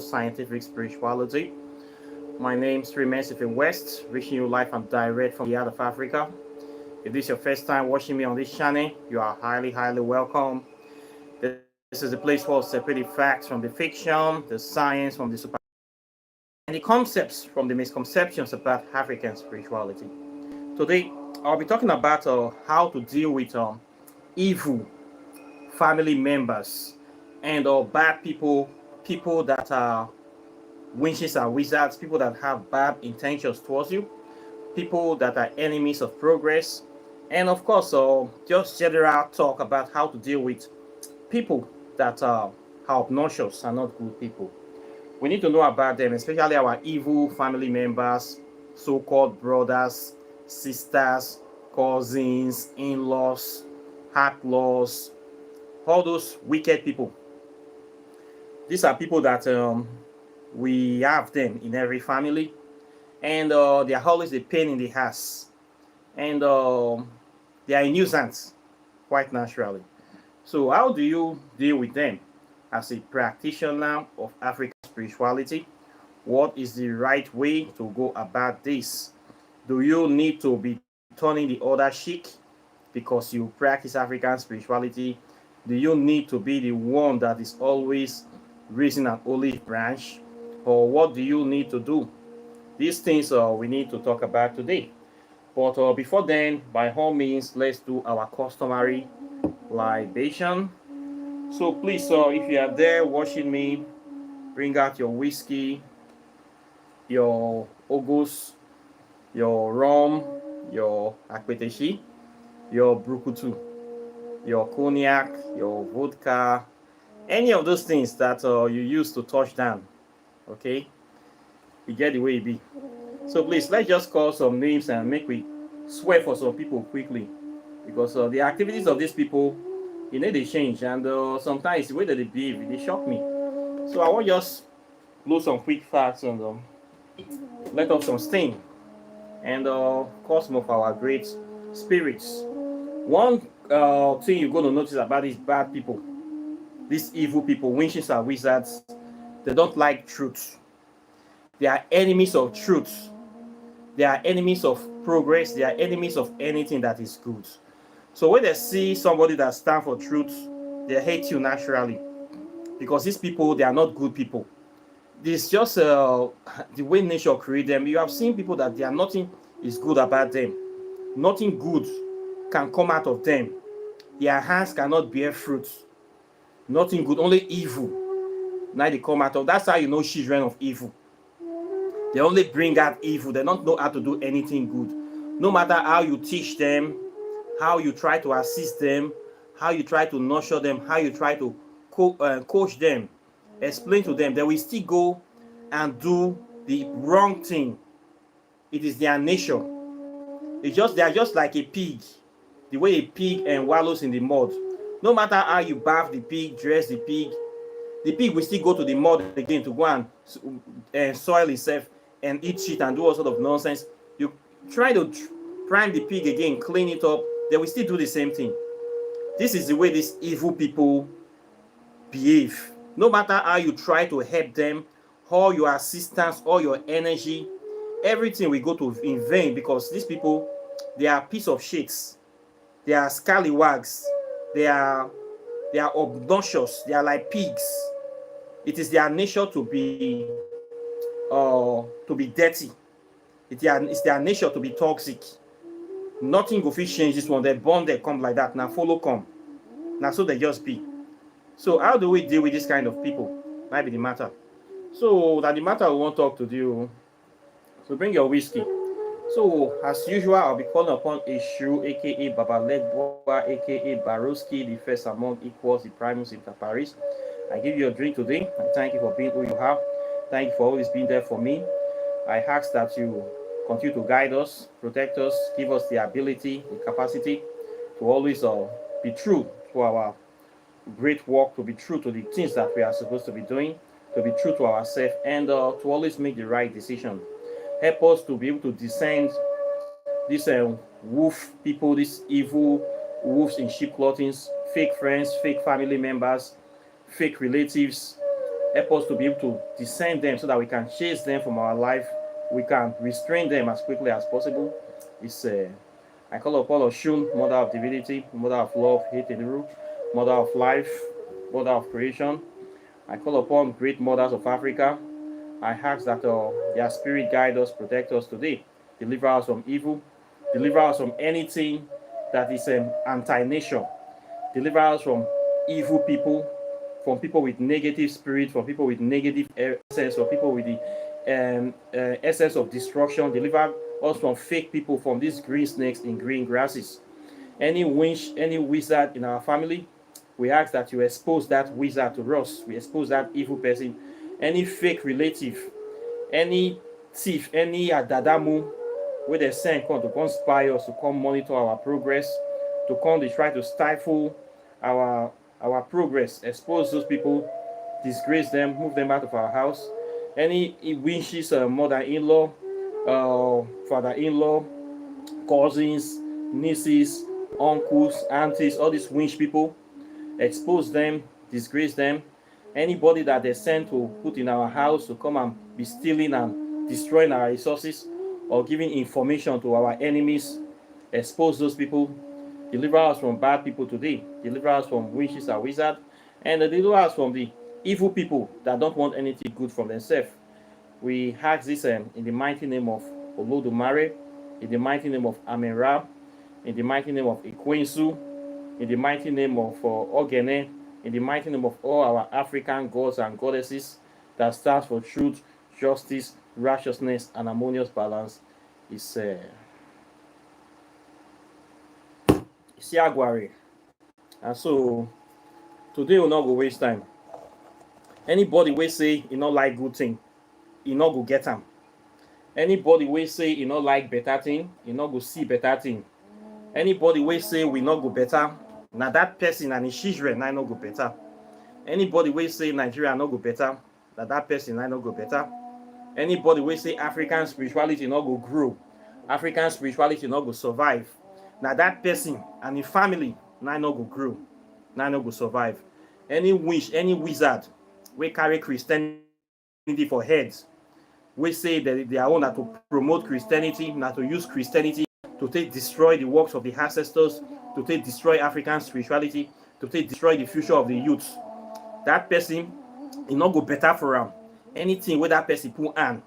scientific spirituality. My name is Remains in West, reaching you live and direct from the heart of Africa. If this is your first time watching me on this channel, you are highly welcome. This is a place for separating facts from the fiction, the science from the super, and the concepts from the misconceptions about African spirituality. Today, I'll be talking about how to deal with evil family members and bad people, people that are witches and wizards, people that have bad intentions towards you, people that are enemies of progress, and of course, just general talk about how to deal with people that are obnoxious and not good people. We need to know about them, especially our evil family members, so-called brothers, sisters, cousins, in-laws, outlaws, all those wicked people. These are people that we have them in every family, and they are always a pain in the ass, and they are a nuisance, quite naturally. So how do you deal with them as a practitioner of African spirituality? What is the right way to go about this? Do you need to be turning the other cheek because you practice African spirituality? Do you need to be the one that is always raising an olive branch? Or what do you need to do? These things we need to talk about today. But before then, by all means, let's do our customary libation. So please, if you are there watching me, bring out your whiskey, your ogus, your rum, your akpeteshi, your brukutu, your cognac, your vodka, any of those things that you use to touch down. Okay, you get the way it be. So please, let's just call some names and make we swear for some people quickly, because the activities of these people, they change, and sometimes the way that they behave, they shock me. So I want just blow some quick facts and let off some steam, and call some of our great spirits. One thing you're going to notice about these bad people, these evil people, witches and wizards, they don't like truth. They are enemies of truth. They are enemies of progress. They are enemies of anything that is good. So when they see somebody that stands for truth, they hate you naturally, because these people, they are not good people. This is just the way nature created them. You have seen people that nothing is good about them. Nothing good can come out of them. Their hands cannot bear fruit. Nothing good, only evil. Now they come out of. That's how you know children of evil. They only bring out evil. They don't know how to do anything good. No matter how you teach them, how you try to assist them, how you try to nurture them, how you try to coach them, explain to them, they will still go and do the wrong thing. It is their nature. They are just like a pig. The way a pig wallows in the mud. No matter how you bath the pig, dress the pig will still go to the mud again to go and soil itself and eat shit and do all sort of nonsense. You try to prime the pig again, clean it up, they will still do the same thing. This is the way these evil people behave. No matter how you try to help them, all your assistance, all your energy, everything will go to in vain, because these people, they are piece of shits. They are scallywags. They are obnoxious. They are like pigs. It is their nature to be dirty. It's their nature to be toxic. Nothing go fit change this one. They born, they come like that. Now follow come. Now so they just be. So how do we deal with this kind of people? Might be the matter. So that the matter we want to talk to you. So bring your whiskey. So as usual, I'll be calling upon Eshu, aka Baba Legboa, aka Baroski, the first among equals, the primus inter pares. I give you a drink today. I thank you for being who you have. Thank you for always being there for me. I ask that you continue to guide us, protect us, give us the ability, the capacity to always be true to our great work, to be true to the things that we are supposed to be doing, to be true to ourselves, and to always make the right decision. Help us to be able to discern these wolf people, these evil wolves in sheep clothing, fake friends, fake family members, fake relatives, Help us to be able to discern them so that we can chase them from our life. We can restrain them as quickly as possible. It's I call upon Oshun, Mother of Divinity, Mother of Love, Hate in the Root, Mother of Life, Mother of Creation. I call upon great mothers of Africa. I ask that their spirit guide us, protect us today, deliver us from evil, deliver us from anything that is anti-nation, deliver us from evil people, from people with negative spirit, from people with negative essence, from people with the essence of destruction. Deliver us from fake people, from these green snakes in green grasses. Any witch, any wizard in our family, we ask that you expose that wizard to us. We expose that evil person. Any fake relative, any thief, any adadamu, where they send come to come spy us, to come monitor our progress, to come to try to stifle our progress. Expose those people, disgrace them, move them out of our house. Any witches, mother-in-law, father-in-law, cousins, nieces, uncles, aunties, all these witch people, expose them, disgrace them. Anybody that they send to put in our house to come and be stealing and destroying our resources or giving information to our enemies, expose those people. Deliver us from bad people today. Deliver us from witches and wizards. And deliver us from the evil people that don't want anything good from themselves. We ask this in the mighty name of Olodumare, in the mighty name of Amenra, in the mighty name of Ikwensu, in the mighty name of Ogene, in the mighty name of all our African gods and goddesses that stands for truth, justice, righteousness, and harmonious balance. Is Isiagwari. And so today we'll not go waste time. Anybody will say you not like good thing, you not go get them. Anybody will say you not like better thing, you not go see better thing. Anybody will say we not go better, now that person and his children I not go better. Anybody will say Nigeria not go better, that person I not go better. Anybody will say African spirituality not go grow, African spirituality not go survive, now that person and his family now not go grow, now not go survive. Any witch, any wizard we carry Christianity for heads, we say that they are on to promote Christianity, not to use Christianity to take destroy the works of the ancestors, to take destroy African spirituality, to take destroy the future of the youth. That person, it not go better for him. Anything where that person put on,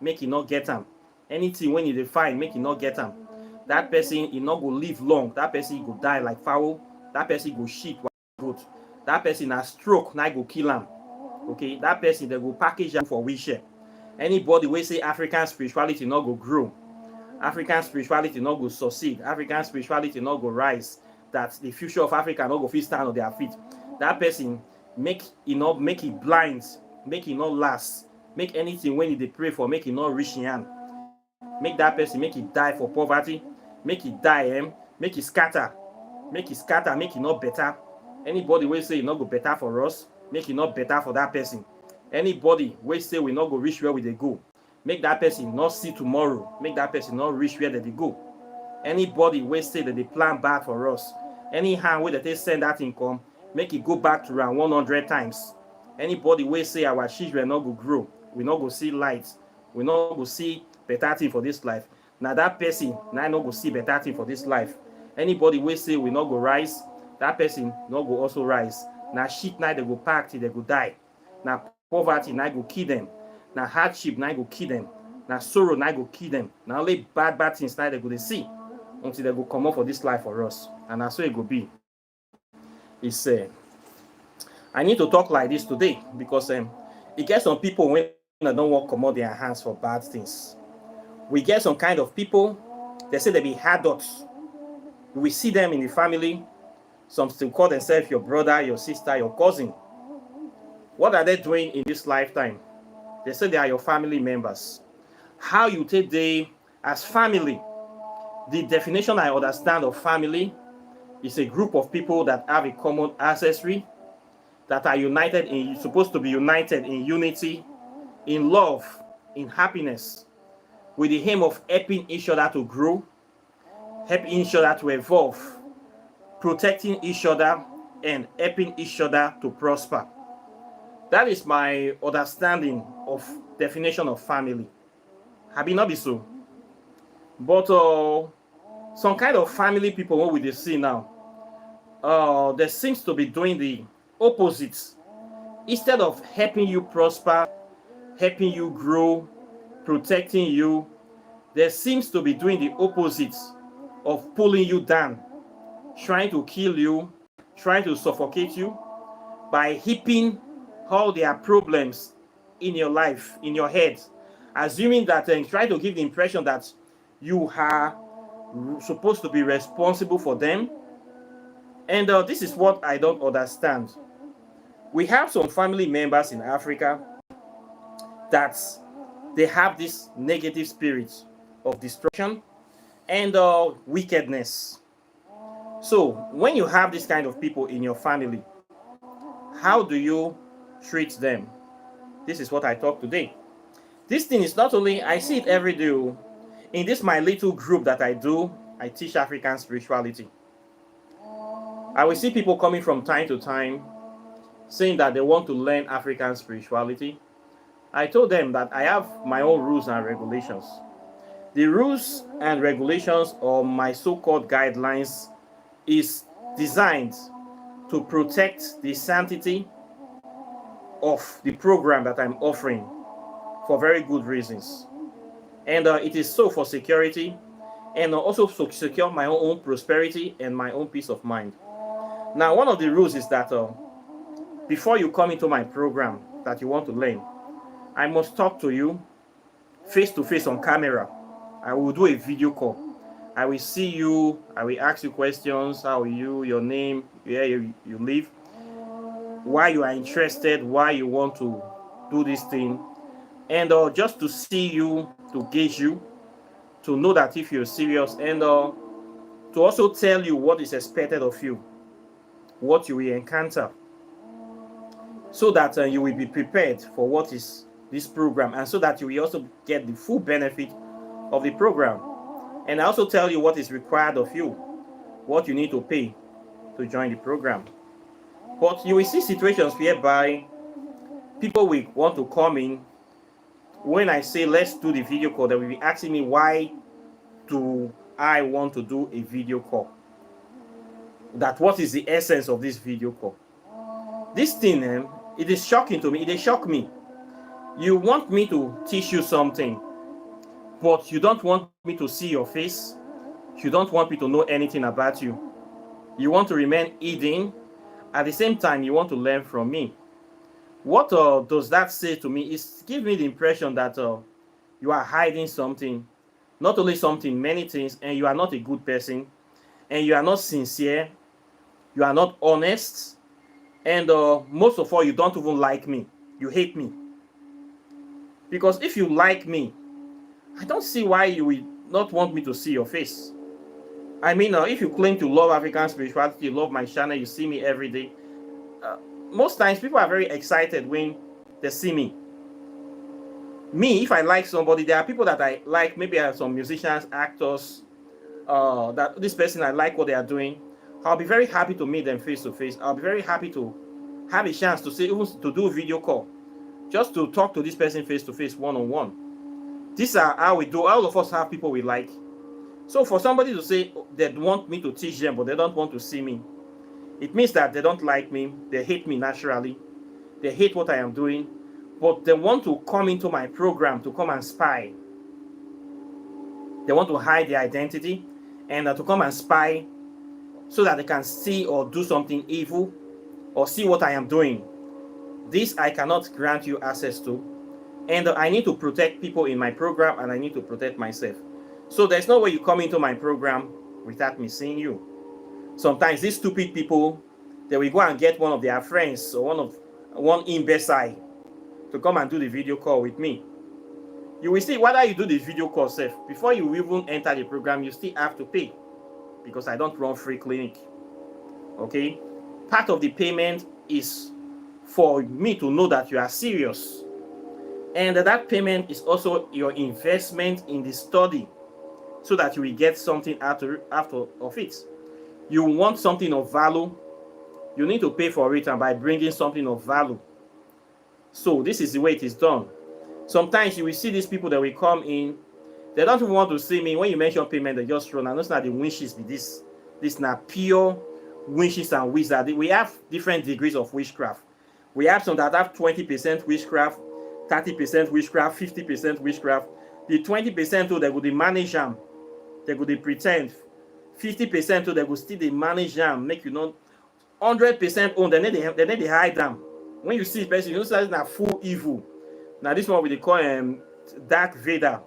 make it not get him. Anything when you define, make it not get him. That person, it not go live long. That person go die like fowl. That person go sheep like goat. That person a stroke, now go kill him. Okay, that person they go package him for wheelchair. Anybody will say African spirituality not go grow, African spirituality not go succeed, African spirituality not go rise, that the future of Africa not go fit stand on their feet. That person make it blind, make it not last, make anything when they pray for, make it not reach in hand. Make that person make it die for poverty, make it die, make it scatter, make it not better. Anybody will say it not go better for us, make it not better for that person. Anybody will say we not go reach where we they go, make that person not see tomorrow, make that person not reach where they go. Anybody will say that they plan bad for us, anyhow where they send that income, make it go back to around 100 times. Anybody will say our children not go grow, we not go see light, we not go see better thing for this life. Now that person now not go see better thing for this life. Anybody will say we not go rise, that person not go also rise. Now shit now they go pack till they go die. Now poverty now go kill them. Now hardship now go kill them. Now sorrow now go kill them. Now only bad things now they go to see until they go come up for this life for us. And that's how it go be. It's I need to talk like this today because it gets some people when they don't want to come out their hands for bad things. We get some kind of people, they say they be adults. We see them in the family. Some still call themselves your brother, your sister, your cousin. What are they doing in this lifetime? They say they are your family members. How you take them as family? The definition I understand of family is a group of people that have a common ancestry, that are united in, supposed to be united in unity, in love, in happiness, with the aim of helping each other to grow, helping each other to evolve, protecting each other, and helping each other to prosper. That is my understanding of definition of family. Have it not be so? But some kind of family people what we dey see now, there seems to be doing the opposite. Instead of helping you prosper, helping you grow, protecting you, there seems to be doing the opposite of pulling you down, trying to kill you, trying to suffocate you by heaping all their problems in your life, in your head, assuming that and try to give the impression that you are supposed to be responsible for them. And this is what I don't understand. We have some family members in Africa that they have this negative spirit of destruction and wickedness. So when you have this kind of people in your family, how do you treat them? This is what I talk today. This thing is not only, I see it every day. In this my little group that I do, I teach African spirituality. I will see people coming from time to time saying that they want to learn African spirituality. I told them that I have my own rules and regulations. The rules and regulations, or my so-called guidelines, is designed to protect the sanctity of the program that I'm offering for very good reasons. And it is so for security and also to secure my own prosperity and my own peace of mind. Now, one of the rules is that before you come into my program that you want to learn, I must talk to you face to face on camera. I will do a video call. I will see you. I will ask you questions. How are you? Your name, where you live, why you are interested, why you want to do this thing, and just to see you, to gauge you, to know that if you're serious, and to also tell you what is expected of you, what you will encounter, so that you will be prepared for what is this program, and so that you will also get the full benefit of the program. And I also tell you what is required of you, what you need to pay to join the program. But you will see situations whereby people will want to come in. When I say let's do the video call, they will be asking me, why do I want to do a video call? That what is the essence of this video call? This thing, it is shocking to me. It is shock me. You want me to teach you something, but you don't want me to see your face. You don't want me to know anything about you. You want to remain hidden. At the same time, you want to learn from me. What does that say to me? It gives me the impression that you are hiding something. Not only something, many things, and you are not a good person, and you are not sincere, you are not honest, and most of all, you don't even like me. You hate me. Because if you like me, I don't see why you will not want me to see your face. I mean, if you claim to love African spirituality, you love my channel, you see me every day, most times people are very excited when they see me. Me, if I like somebody, there are people that I like, maybe I have some musicians, actors, that this person, I like what they are doing. I'll be very happy to meet them face to face. I'll be very happy to have a chance to say, even to do a video call, just to talk to this person face to face, one-on-one. These are how we do. All of us have people we like. So for somebody to say they want me to teach them, but they don't want to see me, it means that they don't like me. They hate me naturally. They hate what I am doing, but they want to come into my program to come and spy. They want to hide their identity and to come and spy so that they can see or do something evil or see what I am doing. This I cannot grant you access to. And I need to protect people in my program, and I need to protect myself. So there's no way you come into my program without me seeing you. Sometimes these stupid people, they will go and get one of their friends or one imbecile to come and do the video call with me. You will see whether you do the video call safe. Before you even enter the program, you still have to pay, because I don't run free clinic. Okay? Part of the payment is for me to know that you are serious. And that payment is also your investment in the study, so that you will get something after of it. You want something of value, you need to pay for it, and by bringing something of value. So this is the way it is done. Sometimes you will see these people that will come in, they don't even want to see me. When you mention payment, they just run. And that's not the witches be this. This not pure witches and wizards. We have different degrees of witchcraft. We have some that have 20% witchcraft, 30% witchcraft, 50% witchcraft. The 20% too, they would manage them. They would pretend. 50% too, they would still manage them. Make you know 100% own. They need to hide them. When you see a person, you know that's not full evil. Now this one we call Dark Vader,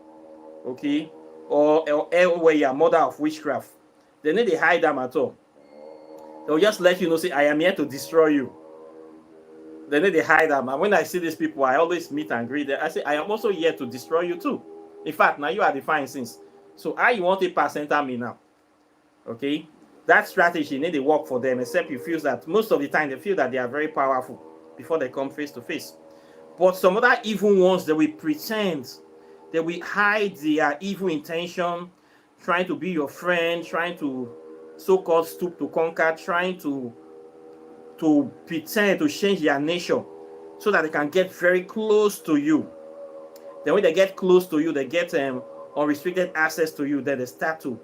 okay, or Elwaya, mother of witchcraft. They need to hide them at all. They'll just let you know, say, I am here to destroy you. They need to hide them. And when I see these people, I always meet and greet them. I say, I am also here to destroy you too. In fact, now you are the fine sins. So how you want a percenter me now? Okay? That strategy need to work for them, except you feel that most of the time they feel that they are very powerful before they come face to face. But some other evil ones, they will pretend, they will hide their evil intention, trying to be your friend, trying to so-called stoop to conquer, trying to pretend to change their nature so that they can get very close to you. Then when they get close to you, they get unrestricted access to you, then they start to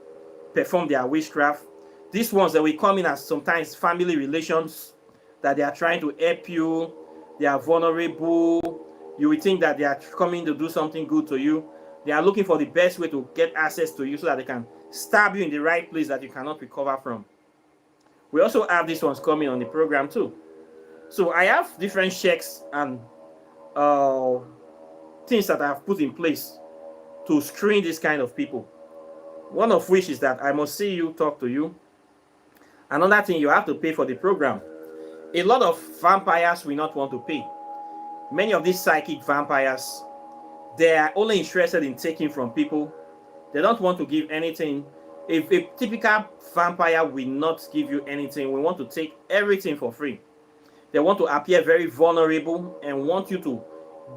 perform their witchcraft. These ones that will come in as sometimes family relations, that they are trying to help you, they are vulnerable, you will think that they are coming to do something good to you. They are looking for the best way to get access to you so that they can stab you in the right place that you cannot recover from. We also have these ones coming on the program too. So I have different checks and things that I have put in place to screen this kind of people. One of which is that I must see you, talk to you. Another thing, you have to pay for the program. A lot of vampires will not want to pay. Many of these psychic vampires, they are only interested in taking from people. They don't want to give anything. If a typical vampire will not give you anything, we want to take everything for free. They want to appear very vulnerable and want you to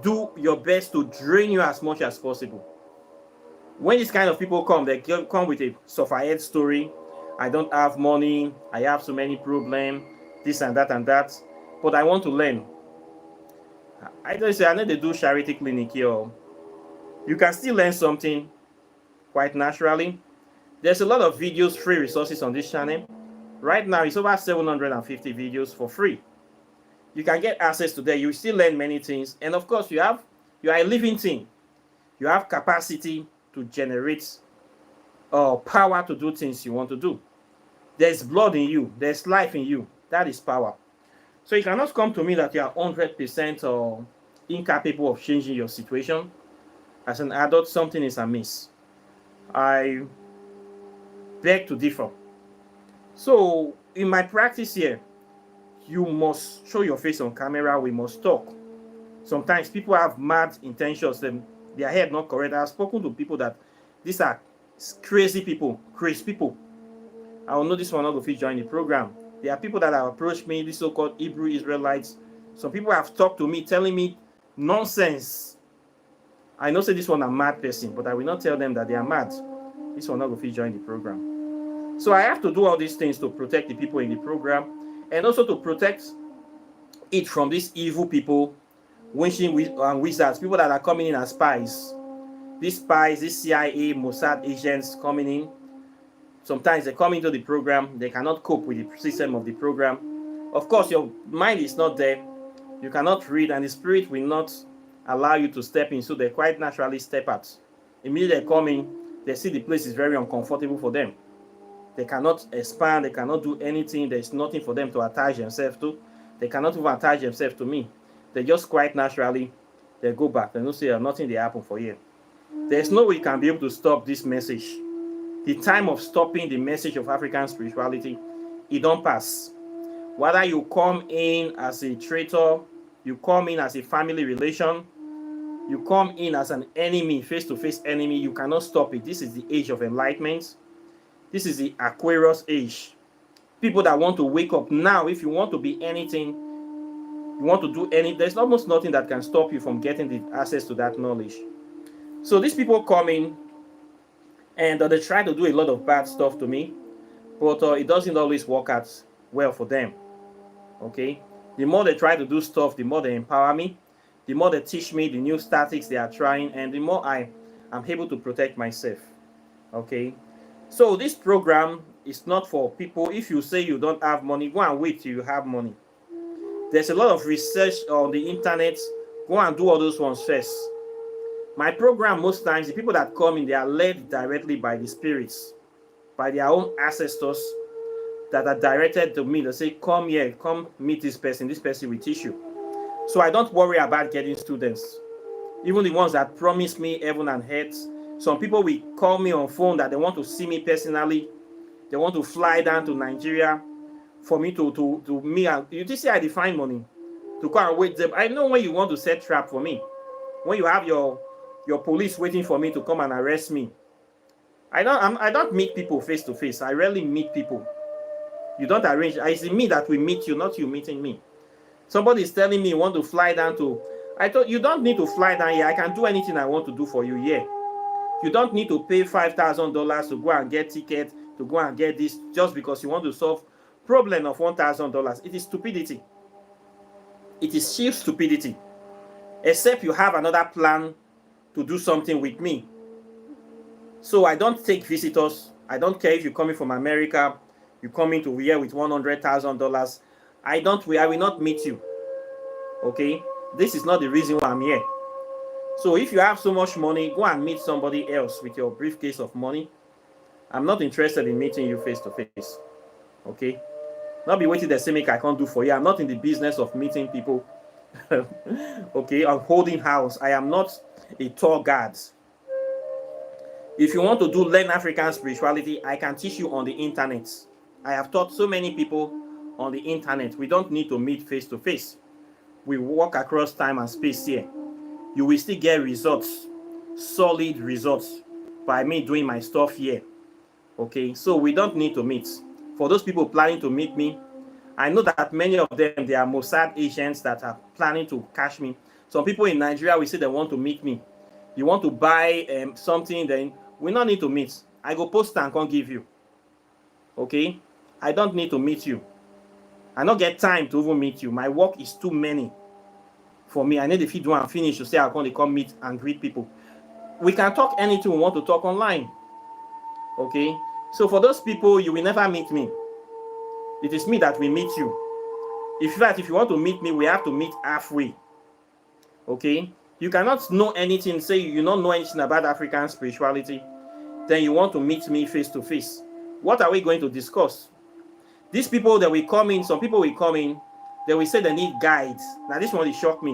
do your best to drain you as much as possible. When these kind of people come, they come with a suffered story. I don't have money, I have so many problems, this and that, but I want to learn. I don't say I need to do charity clinic here. You can still learn something quite naturally. There's a lot of videos, free resources on this channel. Right now, it's over 750 videos for free. You can get access to that. You still learn many things. And of course, you are a living thing. You have capacity to generate power to do things you want to do. There's blood in you. There's life in you. That is power. So you cannot come to me that you are 100% incapable of changing your situation. As an adult, something is amiss. I beg to differ. So in my practice here, you must show your face on camera. We must talk. Sometimes people have mad intentions. Their head not correct. I have spoken to people that these are crazy people. I will know this one not going to join the program. There are people that have approached me, these so-called Hebrew Israelites. Some people have talked to me, telling me nonsense. I know say this one a mad person, but I will not tell them that they are mad. This one not going to join the program. So I have to do all these things to protect the people in the program, and also to protect it from these evil people, witching wizards, people that are coming in as spies. These spies, these CIA, Mossad agents coming in. Sometimes they come into the program, they cannot cope with the system of the program. Of course, your mind is not there. You cannot read, and the spirit will not allow you to step in, so they quite naturally step out. Immediately they come in, they see the place is very uncomfortable for them. They cannot expand, they cannot do anything, there's nothing for them to attach themselves to. They cannot even attach themselves to me. They just quite naturally, they go back. They don't say nothing they happen for you. There's no way you can be able to stop this message. The time of stopping the message of African spirituality, it don't pass. Whether you come in as a traitor, you come in as a family relation, you come in as an enemy, face-to-face enemy, you cannot stop it. This is the age of enlightenment. This is the Aquarius age. People that want to wake up now, if you want to be anything, you want to do anything, there's almost nothing that can stop you from getting the access to that knowledge. So these people come in, and they try to do a lot of bad stuff to me, but it doesn't always work out well for them. Okay? The more they try to do stuff, the more they empower me. the more they teach me the new tactics they are trying, and the more I am able to protect myself. Okay, so this program is not for people. If you say you don't have money, go and wait till you have money. There's a lot of research on the internet. Go and do all those ones first. My program, most times the people that come in, they are led directly by the spirits, by their own ancestors that are directed to me. They say, come here, come meet this person will teach you. So I don't worry about getting students. Even the ones that promise me heaven and earth. Some people will call me on phone that they want to see me personally. They want to fly down to Nigeria for me to me. And you just see I define money to go and wait them. I know when you want to set trap for me, when you have your police waiting for me to come and arrest me. I don't meet people face to face. I rarely meet people. You don't arrange. It's me that will meet you, not you meeting me. Somebody is telling me you want to fly down to. I thought you don't need to fly down here. I can do anything I want to do for you here. You don't need to pay $5,000 to go and get ticket, to go and get this, just because you want to solve problem of $1,000. It is stupidity. It is sheer stupidity. Except you have another plan to do something with me. So I don't take visitors. I don't care if you're coming from America, you come into here with $100,000. I will not meet you. Okay? This is not the reason why I'm here. So if you have so much money, go and meet somebody else with your briefcase of money. I'm not interested in meeting you face to face. Okay? Not be waiting the same I can't do for you. I'm not in the business of meeting people. Okay? I'm holding house. I am not a tour guide. If you want to learn African spirituality, I can teach you on the internet. I have taught so many people on the internet. We don't need to meet face to face. We walk across time and space here. You will still get results, solid results, by me doing my stuff here. Okay, so we don't need to meet. For those people planning to meet me, I know that many of them, they are Mossad agents that are planning to catch me. Some people in Nigeria will say they want to meet me. You want to buy something, then we don't need to meet. I go post and can't give you. Okay, I don't need to meet you. I don't get time to even meet you. My work is too many for me. I need if you do and finish to say I'm going to come meet and greet people. We can talk anything we want to talk online. Okay, so for those people, you will never meet me. It is me that will meet you. In fact, if you want to meet me, we have to meet halfway. Okay, you cannot know anything, say you don't know anything about African spirituality, then you want to meet me face to face. What are we going to discuss? These people that will come in, some people will come in, they will say they need guides. Now this one will shock me.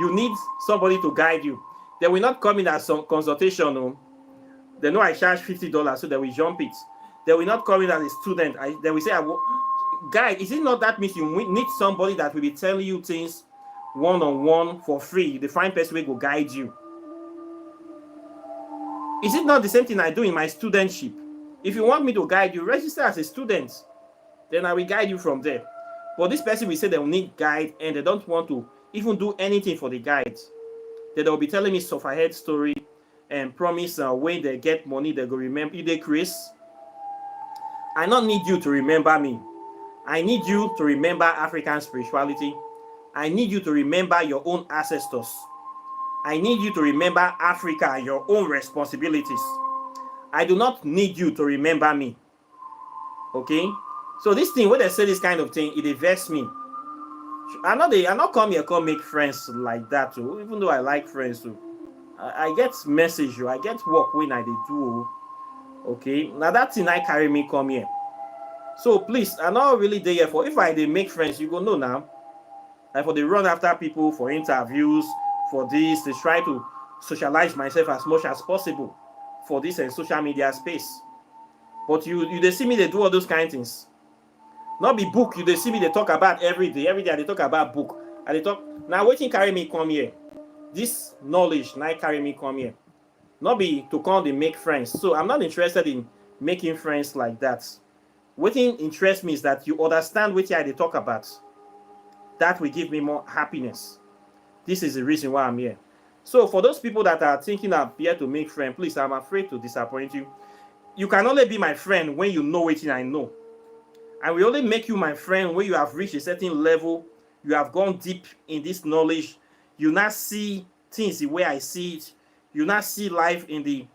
You need somebody to guide you. They will not come in as some consultation. No. They know I charge $50, so they will jump it. They will not come in as a student. They will say, guide, is it not that means you need somebody that will be telling you things one-on-one for free? The fine person will guide you. Is it not the same thing I do in my studentship? If you want me to guide you, register as a student. Then I will guide you from there. But this person will say they will need guide and they don't want to even do anything for the guide. Then they'll be telling me sufferhead story and promise when they get money, they go remember. If they Chris, I don't need you to remember me. I need you to remember African spirituality. I need you to remember your own ancestors. I need you to remember Africa and your own responsibilities. I do not need you to remember me. Okay? So this thing, when they say this kind of thing, it affects me. I'm not come here come make friends like that too, even though I like friends too. I get message, I get work when I do. Okay? Now that thing I carry me come here. So please, I'm not really there here for, if I they make friends, you go know now. Like for they run after people for interviews, for this, they try to socialize myself as much as possible for this and social media space. But you they see me, they do all those kind of things. Not be book, you they see me, they talk about every day they talk about book. And they talk, now waiting carry me come here. This knowledge, now carry me come here. Not be to come, they make friends. So I'm not interested in making friends like that. Waiting interests me is that you understand what they talk about. That will give me more happiness. This is the reason why I'm here. So for those people that are thinking I'm here to make friends, please, I'm afraid to disappoint you. You can only be my friend when you know what I know. And we only make you my friend when you have reached a certain level, you have gone deep in this knowledge, You not see things the way I see it. You not see life in the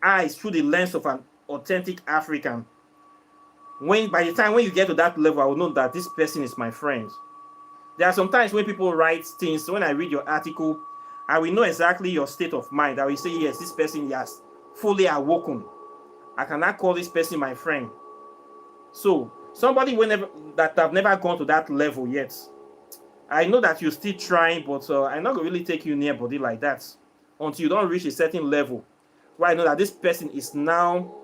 eyes through the lens of an authentic African. When by the time when you get to that level, I will know that this person is my friend. There are sometimes when people write things, when I read your article, I will know exactly your state of mind. I will say, yes, this person has fully awoken. I cannot call this person my friend. So somebody whenever that have never gone to that level yet, I know that you're still trying, but I'm not going to really take you near body like that until you don't reach a certain level where I know that this person is now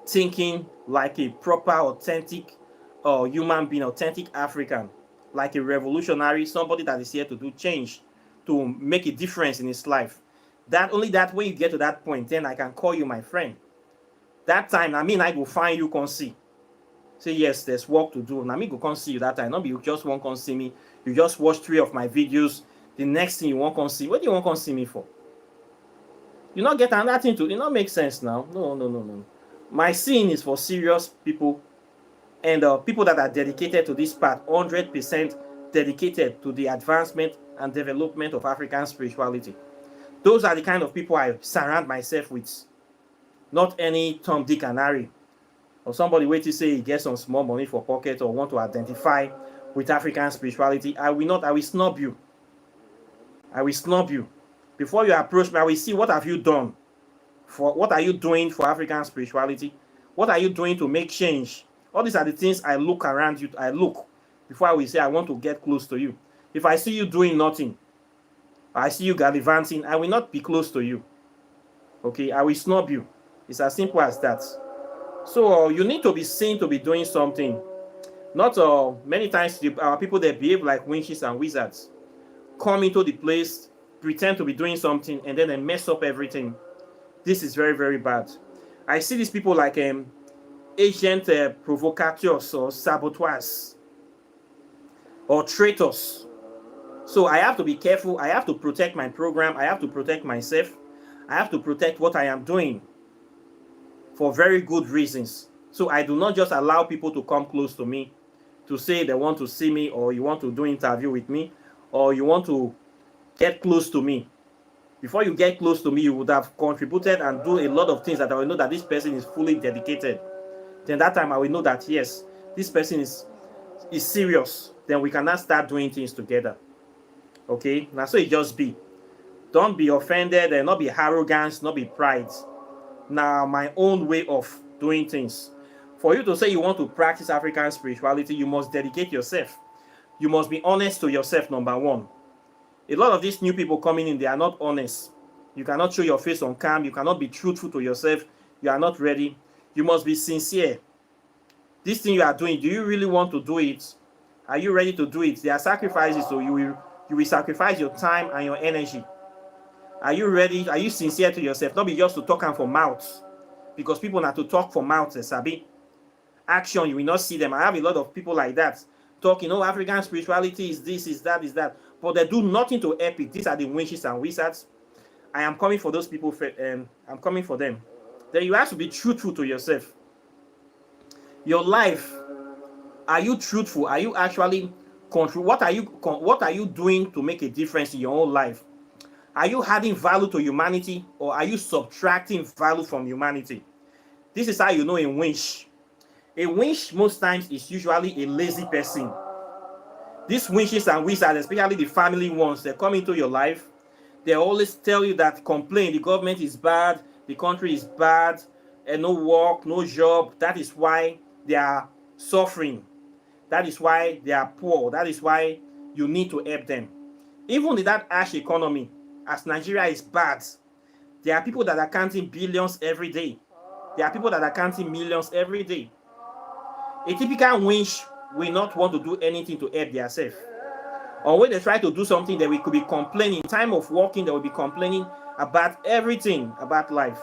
thinking like a proper, authentic human being, authentic African, like a revolutionary, somebody that is here to do change, to make a difference in his life. That only that when you get to that point, then I can call you my friend. That time, I mean, I go find you, can see. Say, yes, there's work to do. Now, me go come see you that time. Not be you just won't come see me. You just watch 3 of my videos. The next thing you won't come see. What do you want to come see me for? You not get another thing to. It not make sense now. No. My scene is for serious people and people that are dedicated to this part, 100% dedicated to the advancement and development of African spirituality. Those are the kind of people I surround myself with. Not any Tom, Dick, and Harry. Or somebody wait to say he gets some small money for pocket or want to identify with African spirituality. I will snub you. I will snub you. Before you approach me, I will see what have you done. What are you doing for African spirituality? What are you doing to make change? All these are the things I look around you. I look before I will say I want to get close to you. If I see you doing nothing, I see you gallivanting, I will not be close to you. Okay, I will snub you. It's as simple as that. So you need to be seen to be doing something. Not many times our people that behave like witches and wizards come into the place, pretend to be doing something, and then they mess up everything. This is very, very bad. I see these people like agent provocateurs or saboteurs or traitors. So I have to be careful. I have to protect my program. I have to protect myself. I have to protect what I am doing for very good reasons. So I do not just allow people to come close to me to say they want to see me, or you want to do interview with me, or you want to get close to me. Before you get close to me, you would have contributed and do a lot of things that I will know that this person is fully dedicated. Then that time I will know that yes, this person is serious. Then we can now start doing things together. Okay, now so it just be. Don't be offended and not be arrogant, not be pride. Now my own way of doing things. For you to say you want to practice African spirituality, you must dedicate yourself. You must be honest to yourself, number one. A lot of these new people coming in, they are not honest. You cannot show your face on cam. You cannot be truthful to yourself. You are not ready. You must be sincere. This thing you are doing, do you really want to do it? Are you ready to do it? There are sacrifices, so you will sacrifice your time and your energy. Are you ready? Are you sincere to yourself? Not be just to talk and for mouths. Because people have to talk for mouths, sabi. Action, you will not see them. I have a lot of people like that. Talking, oh, African spirituality is this, is that, is that. But they do nothing to help it. These are the witches and wizards. I am coming for those people. I'm coming for them. Then you have to be truthful to yourself. Your life, are you truthful? Are you actually what are you doing to make a difference in your own life? Are you adding value to humanity, or are you subtracting value from humanity? This is how you know a witch. A witch most times is usually a lazy person. These witches and wizards, especially the family ones, they come into your life. They always tell you that complain, the government is bad, the country is bad, and no work, no job. That is why they are suffering. That is why they are poor. That is why you need to help them. Even in that harsh economy, as Nigeria is bad, there are people that are counting billions every day. There are people that are counting millions every day. A typical witch will not want to do anything to help themselves. Or when they try to do something, they could be complaining. In time of working, they will be complaining about everything about life.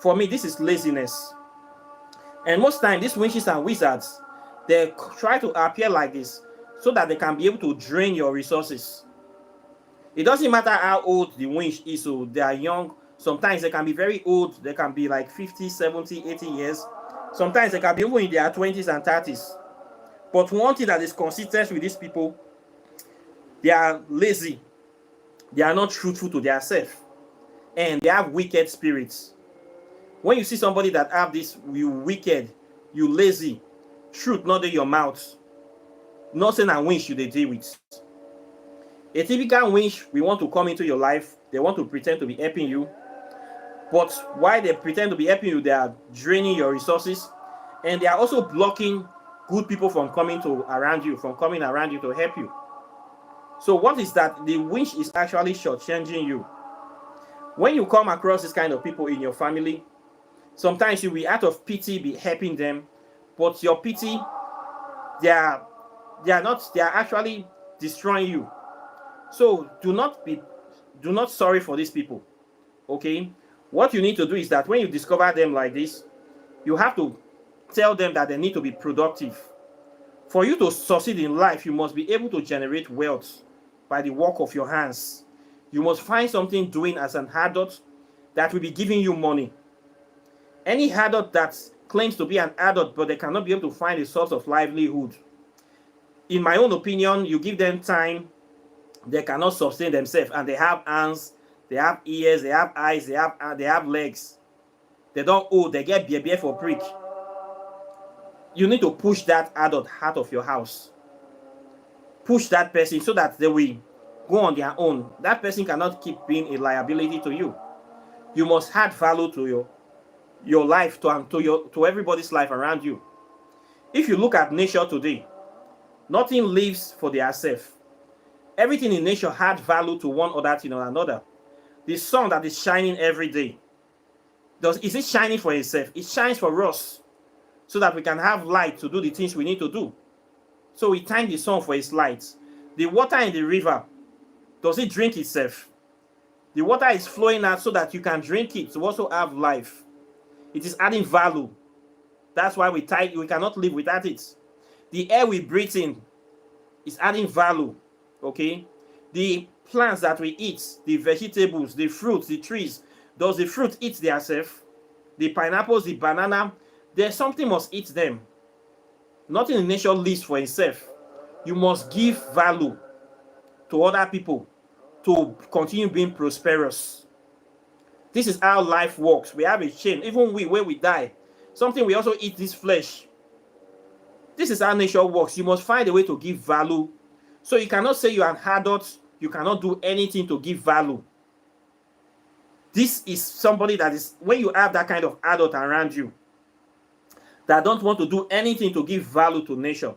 For me, this is laziness. And most times, these witches and wizards, they try to appear like this so that they can be able to drain your resources. It doesn't matter how old the witch is, so they are young. Sometimes they can be very old. They can be like 50, 70, 80 years. Sometimes they can be even in their 20s and 30s. But one thing that is consistent with these people, They are lazy. They are not truthful to themselves. And they have wicked spirits. When you see somebody that have this, you wicked, you lazy, truth not in your mouth, nothing and winch you they deal with. A typical winch, we want to come into your life, they want to pretend to be helping you, but while they pretend to be helping you, they are draining your resources, and they are also blocking good people from coming around you to help you. So what is that? The winch is actually shortchanging you. When you come across this kind of people in your family, sometimes you will out of pity be helping them, but your pity, they are actually destroying you. So do not sorry for these people. Okay? What you need to do is that when you discover them like this, you have to tell them that they need to be productive. For you to succeed in life, you must be able to generate wealth by the work of your hands. You must find something doing as an adult that will be giving you money. Any adult that claims to be an adult but they cannot be able to find a source of livelihood, in my own opinion, you give them time, they cannot sustain themselves, and they have hands, they have ears, they have eyes, they have legs. They don't owe, they get beer for prick. You need to push that adult out of your house. Push that person so that they will go on their own. That person cannot keep being a liability to you. You must add value to your life, to everybody's life around you. If you look at nature today, nothing lives for themselves. Everything in nature adds value to one other thing or another. The sun that is shining every day, is it shining for itself? It shines for us so that we can have light to do the things we need to do. So we thank the sun for its light. The water in the river, does it drink itself? The water is flowing out so that you can drink it to also have life. It is adding value. That's why we cannot live without it. The air we breathe in is adding value. Okay? The plants that we eat, the vegetables, the fruits, the trees, does the fruit eat themselves? The pineapples, the banana, there's something must eat them. Nothing in nature lives for itself. You must give value to other people to continue being prosperous. This is how life works. We have a chain. Even where we die, something we also eat this flesh. This is how nature works. You must find a way to give value. So you cannot say you're an adult, you cannot do anything to give value. This is somebody that is, when you have that kind of adult around you, that don't want to do anything to give value to nature,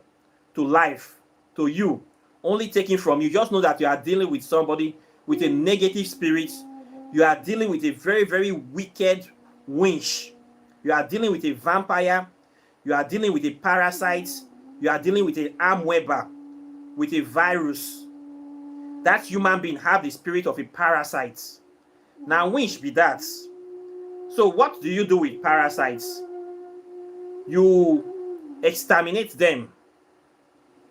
to life, to you, only taking from you, just know that you are dealing with somebody with a negative spirit. You are dealing with a very, very wicked winch. You are dealing with a vampire. You are dealing with a parasite. You are dealing with an arm webber, with a virus. That human being have the spirit of a parasite. Now, winch be that. So what do you do with parasites? You exterminate them,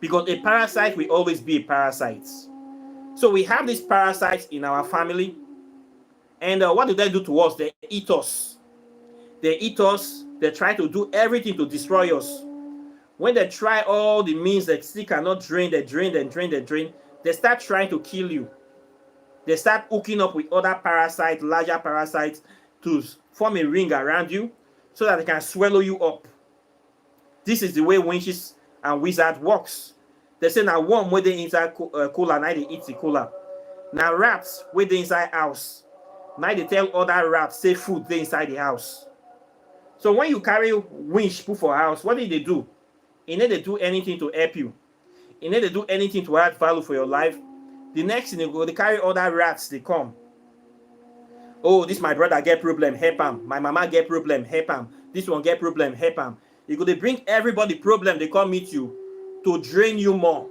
because a parasite will always be a parasite. So we have these parasites in our family, and what do they do to us? They eat us. They eat us. They try to do everything to destroy us. When they try all the means that still cannot drain, they drain. They start trying to kill you. They start hooking up with other parasites, larger parasites, to form a ring around you so that they can swallow you up. This is the way witches and wizards works. They say now worm where they inside cooler, now they eat the cooler. Now rats where they inside house, now they tell other rats say food they inside the house. So when you carry winch put for house, what did they do? They need to do anything to help you. They need to do anything to add value for your life. The next thing they carry other rats, they come. Oh, this my brother get problem, help him. My mama get problem, help him. This one get problem, help him. They bring everybody problem, they come meet you to drain you more.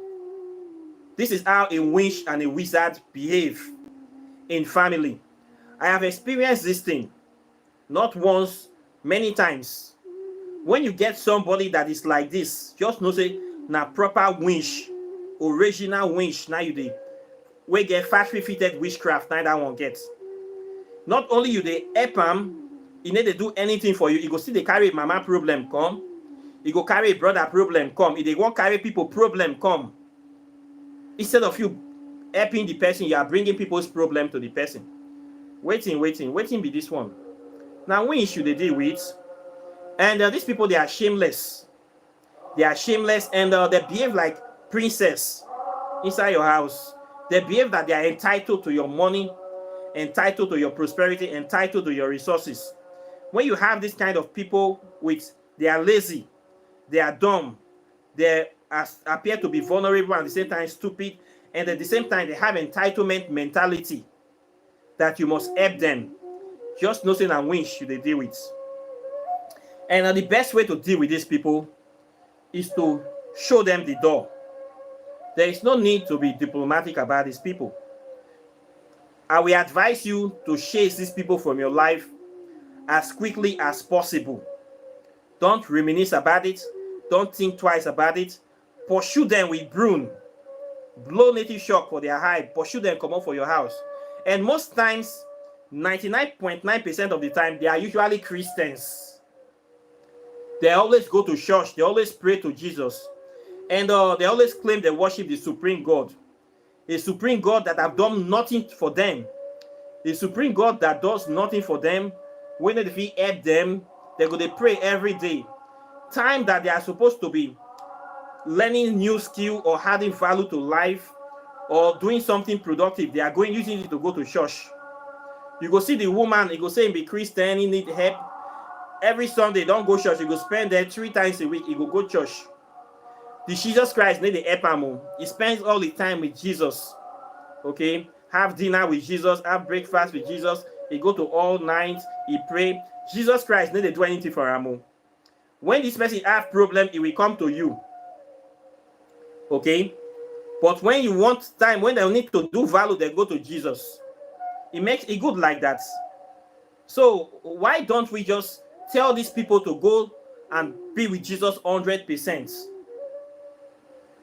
This is how a witch and a wizard behave in family. I have experienced this thing, not once, many times. When you get somebody that is like this, just know say na proper witch, original witch. Now you we get factory fitted witchcraft. Now that one gets. Not only you they help them, you need to do anything for you. You go see they carry mama problem come. You go carry brother problem come. If they won't carry people problem come. Instead of you helping the person, you are bringing people's problem to the person. Waiting be this one. Now, when should they deal with? And these people, they are shameless. They are shameless, and they behave like princess inside your house. They behave that they are entitled to your money, entitled to your prosperity, entitled to your resources. When you have this kind of people, they are lazy, they are dumb, they appear to be vulnerable and at the same time stupid, and at the same time they have entitlement mentality that you must help them. Just nothing and winch should they deal with. And the best way to deal with these people is to show them the door. There is no need to be diplomatic about these people. I will advise you to chase these people from your life as quickly as possible. Don't reminisce about it. Don't think twice about it. Pursue them with broom. Blow native shock for their hide. Pursue them, come out for your house. And most times, 99.9% of the time, they are usually Christians. They always go to church. They always pray to Jesus. And they always claim they worship the supreme God. A supreme God that have done nothing for them. A supreme God that does nothing for them. When they help them, they go to pray every day. Time that they are supposed to be learning new skill or adding value to life or doing something productive, they are going using it to go to church. You go see the woman, you go say, be Christian, he need help. Every Sunday, don't go church. You go spend there 3 times a week. You go church. The Jesus Christ need the help him. He spends all the time with Jesus. Okay? Have dinner with Jesus. Have breakfast with Jesus. He go to all night. He pray. Jesus Christ need to do anything for him. When this person have problem, he will come to you. Okay? But when you want time, when they need to do value, they go to Jesus. It makes it good like that. So why don't we just tell these people to go and be with Jesus 100%?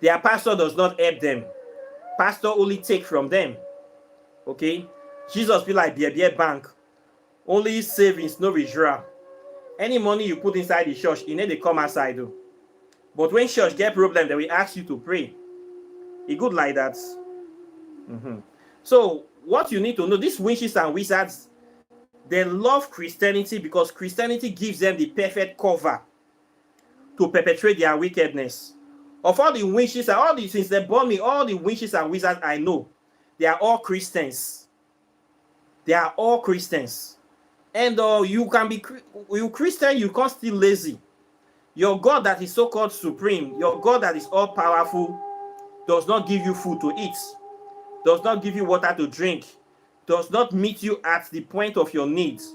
Their pastor does not help them. Pastor only take from them. Okay? Jesus be like beer bank. Only savings, no withdrawal. Any money you put inside the church, you need to come outside. Though. But when church get problem, they will ask you to pray. It good like that. So what you need to know, these witches and wizards, they love Christianity because Christianity gives them the perfect cover to perpetrate their wickedness. Of all the witches and all these things, they born me, all the witches and wizards I know, they are all Christians. They are all Christians. And you can be Christian, you can't still lazy. Your God that is so-called supreme, your God that is all-powerful, does not give you food to eat, does not give you water to drink, does not meet you at the point of your needs.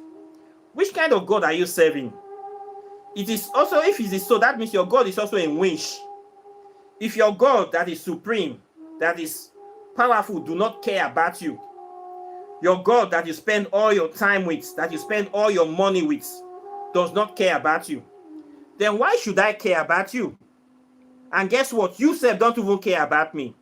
Which kind of God are you serving? It is also, if it is so, that means your God is also a winch. If your God that is supreme, that is powerful, do not care about you, your God that you spend all your time with, that you spend all your money with, does not care about you, then why should I care about you? And guess what? You self don't even care about me.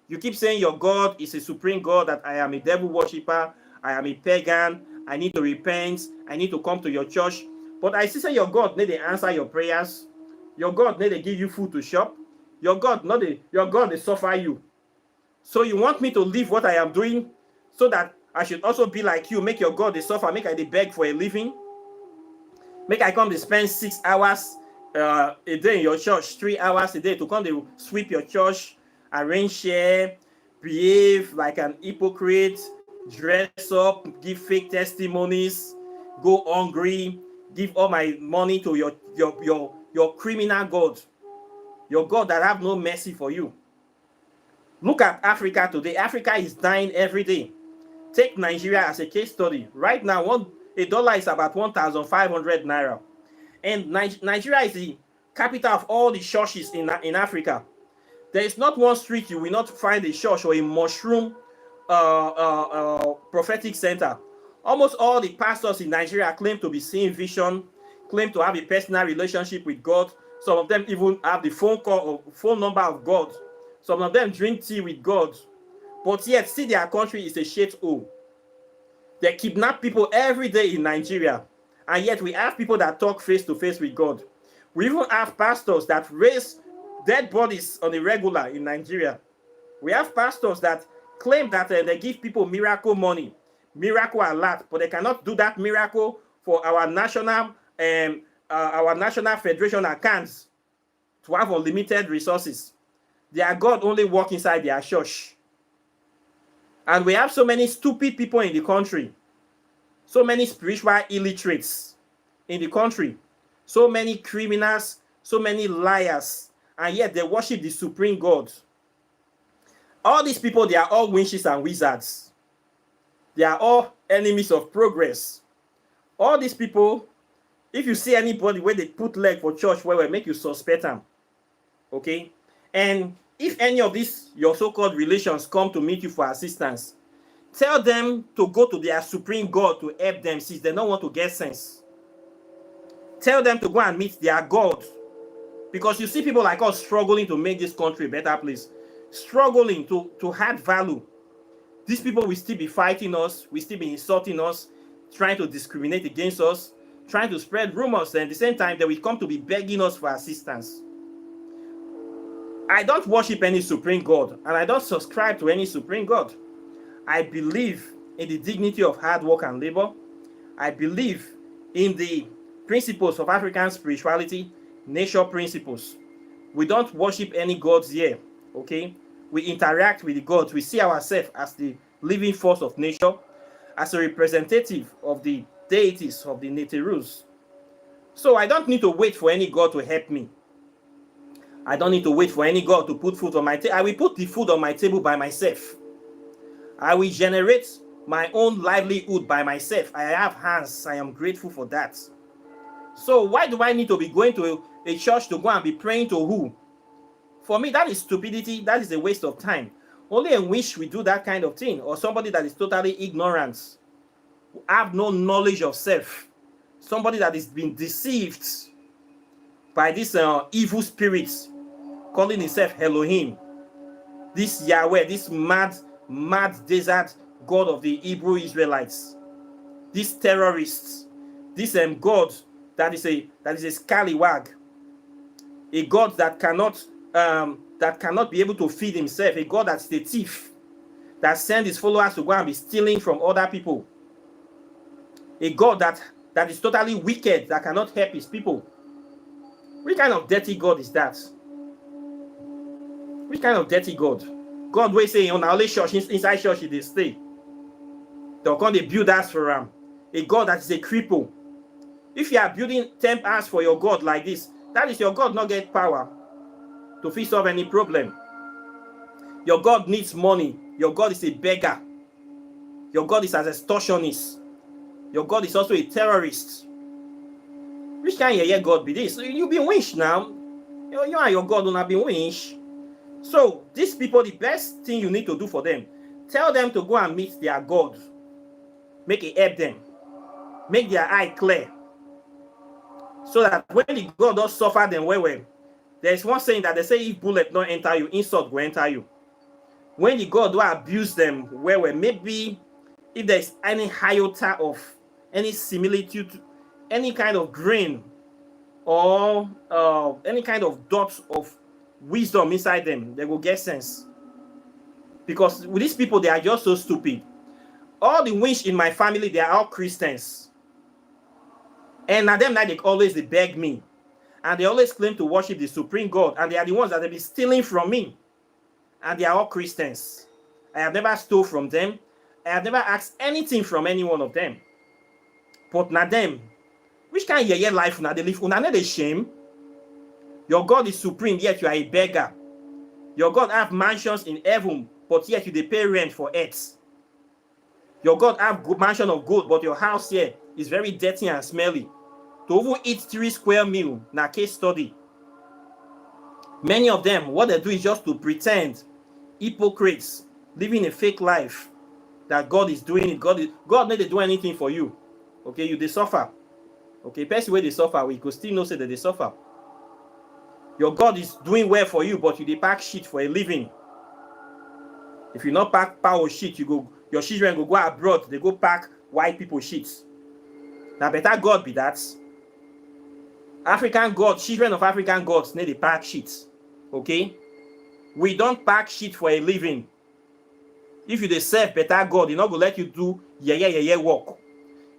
You keep saying your God is a supreme God, that I am a devil worshiper, I am a pagan, I need to repent, I need to come to your church. But I see say your God need to answer your prayers. Your God need to give you food to shop. Your God they suffer you. So you want me to leave what I am doing so that I should also be like you, make your God they suffer, make I they beg for a living? Make I come to spend 6 hours a day in your church, 3 hours a day to come to sweep your church, arrange chair, behave like an hypocrite, dress up, give fake testimonies, go hungry, give all my money to your criminal God, your God that have no mercy for you. Look at Africa today. Africa is dying every day. Take Nigeria as a case study. Right now, $1 is about 1,500 naira. And Nigeria is the capital of all the churches in Africa. There is not one street you will not find a church or a mushroom prophetic center. Almost all the pastors in Nigeria claim to be seeing vision, claim to have a personal relationship with God. Some of them even have the phone number of God. Some of them drink tea with God. But yet, see, their country is a shithole. They kidnap people every day in Nigeria. And yet we have people that talk face to face with God. We even have pastors that raise dead bodies on a regular in Nigeria. We have pastors that claim that they give people miracle money, miracle alert, but they cannot do that miracle for our national federation accounts to have unlimited resources. Their God only work inside their church. And we have so many stupid people in the country, so many spiritual illiterates in the country, so many criminals, so many liars, and yet they worship the supreme God. All these people, they are all witches and wizards. They are all enemies of progress. All these people, if you see anybody where they put leg for church, where we make you suspect them. Okay? And if any of these, your so-called relations, come to meet you for assistance, tell them to go to their supreme God to help them, since they don't want to get sense. Tell them to go and meet their God. Because you see people like us struggling to make this country a better place, struggling to add value. These people will still be fighting us, will still be insulting us, trying to discriminate against us, trying to spread rumors, and at the same time they will come to be begging us for assistance. I don't worship any supreme God, and I don't subscribe to any supreme God. I believe in the dignity of hard work and labor. I believe in the principles of African spirituality, nature principles. We don't worship any gods here, okay? We interact with the gods. We see ourselves as the living force of nature, as a representative of the deities of the Neterus. So I don't need to wait for any God to help me. I don't need to wait for any God to put food on my table. I will put the food on my table by myself. I will generate my own livelihood by myself. I have hands. I am grateful for that. So why do I need to be going to a church to go and be praying to who? For me, that is stupidity. That is a waste of time. Only a witch will do that kind of thing, or somebody that is totally ignorant, have no knowledge of self, somebody that is being deceived by these evil spirits calling himself Elohim, this Yahweh, this mad desert God of the Hebrew Israelites, these terrorists, this God that is a scallywag, a God that cannot be able to feed himself, a God that's a thief, that sends his followers to go and be stealing from other people, a God that is totally wicked, that cannot help his people. Which kind of dirty God is that? Which kind of dirty God? God will say on our church, inside church they stay. They'll come, they build us for him. A God that is a cripple. If you are building temples for your God like this, that is your God not get power to fix up any problem. Your God needs money. Your God is a beggar. Your God is an extortionist. Your God is also a terrorist. Which kind of God be this? You be winched now. You and your God will not be winched. So these people, the best thing you need to do for them, tell them to go and meet their God. Make it help them. Make their eye clear. So that when the God does suffer them well, there's one saying that they say if bullet don't enter you, insult will enter you. When the God do abuse them well, maybe if there's any iota of any similitude, any kind of grain or any kind of dots of wisdom inside them, they will get sense. Because with these people, they are just so stupid. All the witch in my family, they are all Christians. And now them now they beg me. And they always claim to worship the supreme God. And they are the ones that they be stealing from me. And they are all Christians. I have never stole from them. I have never asked anything from any one of them. But now them, which kind of life now they live? Una not a shame. Your God is supreme, yet you are a beggar. Your God have mansions in heaven, but yet you they pay rent for earth. Your God have good mansion of gold, but your house here is very dirty and smelly. To even eat 3 square meal, na case study. Many of them, what they do is just to pretend, hypocrites, living a fake life, that God is doing it. God not they do anything for you. Okay, you they suffer. Okay, person where they suffer, we could still know say that they suffer. Your God is doing well for you, but you they pack shit for a living. If you not pack power shit, your children go abroad, they go pack white people shit. Now better God be that. African gods, children of African gods, need to pack shit. Okay? We don't pack shit for a living. If you dey serve better God, e no go let you do yeye work.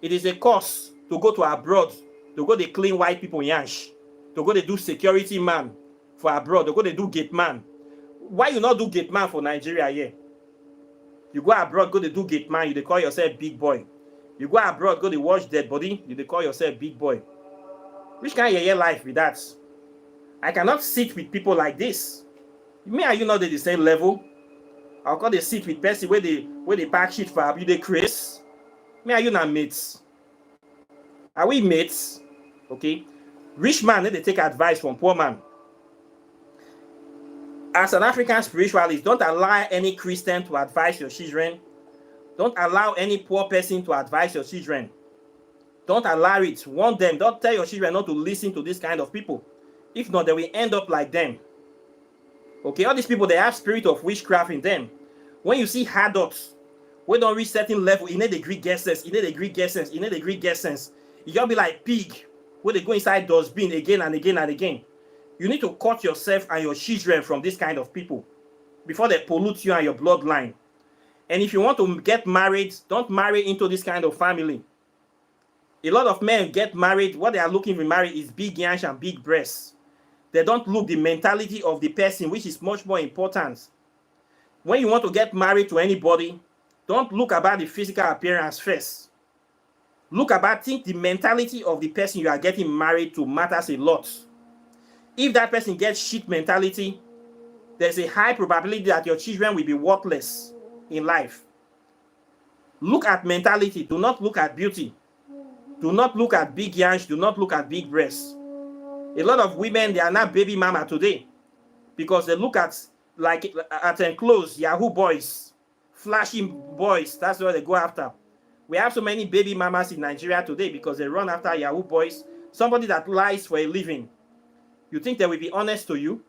It is a course to go to abroad, to go dey clean white people yansh, to go dey do security man for abroad, to go dey do gate man. Why you not do gate man for Nigeria here? You go abroad, go dey do gate man, you dey call yourself big boy. You go abroad, go dey watch dead body, you dey call yourself big boy. Which kind of yeye life be that? I cannot sit with people like this. Me and you not dey the same level. I'll call dey sit with person where they pack shit for you, dey craze. Me and you na mates. Are we mates? Okay. Rich man need to take advice from poor man. As an African spiritualist, don't allow any Christian to advise your children. Don't allow any poor person to advise your children. Don't allow it. Warn them. Don't tell your children not to listen to this kind of people. If not, they will end up like them. Okay, all these people, they have spirit of witchcraft in them. When you hard adults, we don't reach certain level, you need the Greek guesses, you need the Greek guesses, you need the Greek guesses. You gotta be like pig, where they go inside dustbin again and again and again. You need to cut yourself and your children from this kind of people before they pollute you and your bloodline. And if you want to get married, don't marry into this kind of family. A lot of men get married, what they are looking for marriage is big yansh and big breasts. They don't look the mentality of the person, which is much more important. When you want to get married to anybody, don't look about the physical appearance first. Think the mentality of the person you are getting married to matters a lot. If that person gets shit mentality, there's a high probability that your children will be worthless in life. Look at mentality. Do not look at beauty. Do not look at big yansh. Do not look at big breasts. A lot of women, they are not baby mama today because they look at clothes, Yahoo boys, flashing boys. That's what they go after. We have so many baby mamas in Nigeria today because they run after Yahoo boys, somebody that lies for a living. You think they will be honest to you?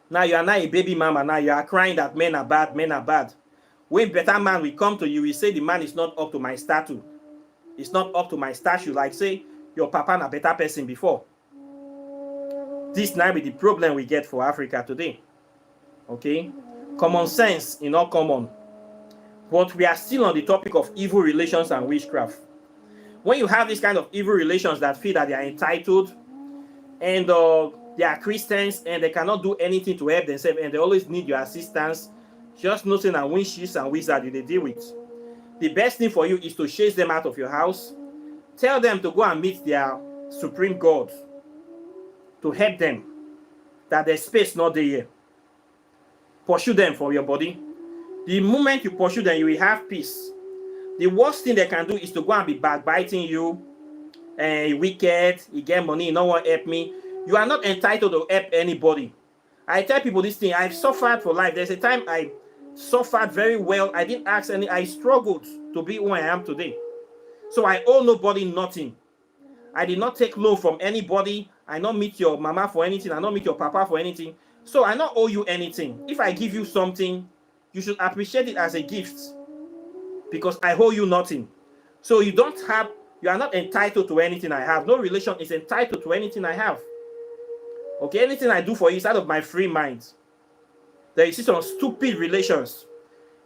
Now you are not a baby mama. Now you are crying that men are bad, men are bad. When better man will come to you, we say the man is not up to my stature. It's not up to my stature. Like say your papa na better person before. This now be the problem we get for Africa today. Okay? Common sense is not common. But we are still on the topic of evil relations and witchcraft. When you have this kind of evil relations that feel that they are entitled and they are Christians and they cannot do anything to help themselves and they always need your assistance, just nothing and witches and wizards you they deal with. The best thing for you is to chase them out of your house. Tell them to go and meet their supreme God to help them, that there's space not there here. Pursue them for your body. The moment you pursue them, you will have peace. The worst thing they can do is to go and be backbiting you, wicked, you get money, no one help me. You are not entitled to help anybody. I tell people this thing, I've suffered for life. There's a time I suffered very well. I didn't ask any, I struggled to be who I am today. So I owe nobody nothing. I did not take loan from anybody. I not meet your mama for anything. I not meet your papa for anything. So I not owe you anything. If I give you something, you should appreciate it as a gift because I owe you nothing. So you are not entitled to anything I have. No relation is entitled to anything I have. Okay, anything I do for you is out of my free mind. There is some stupid relations.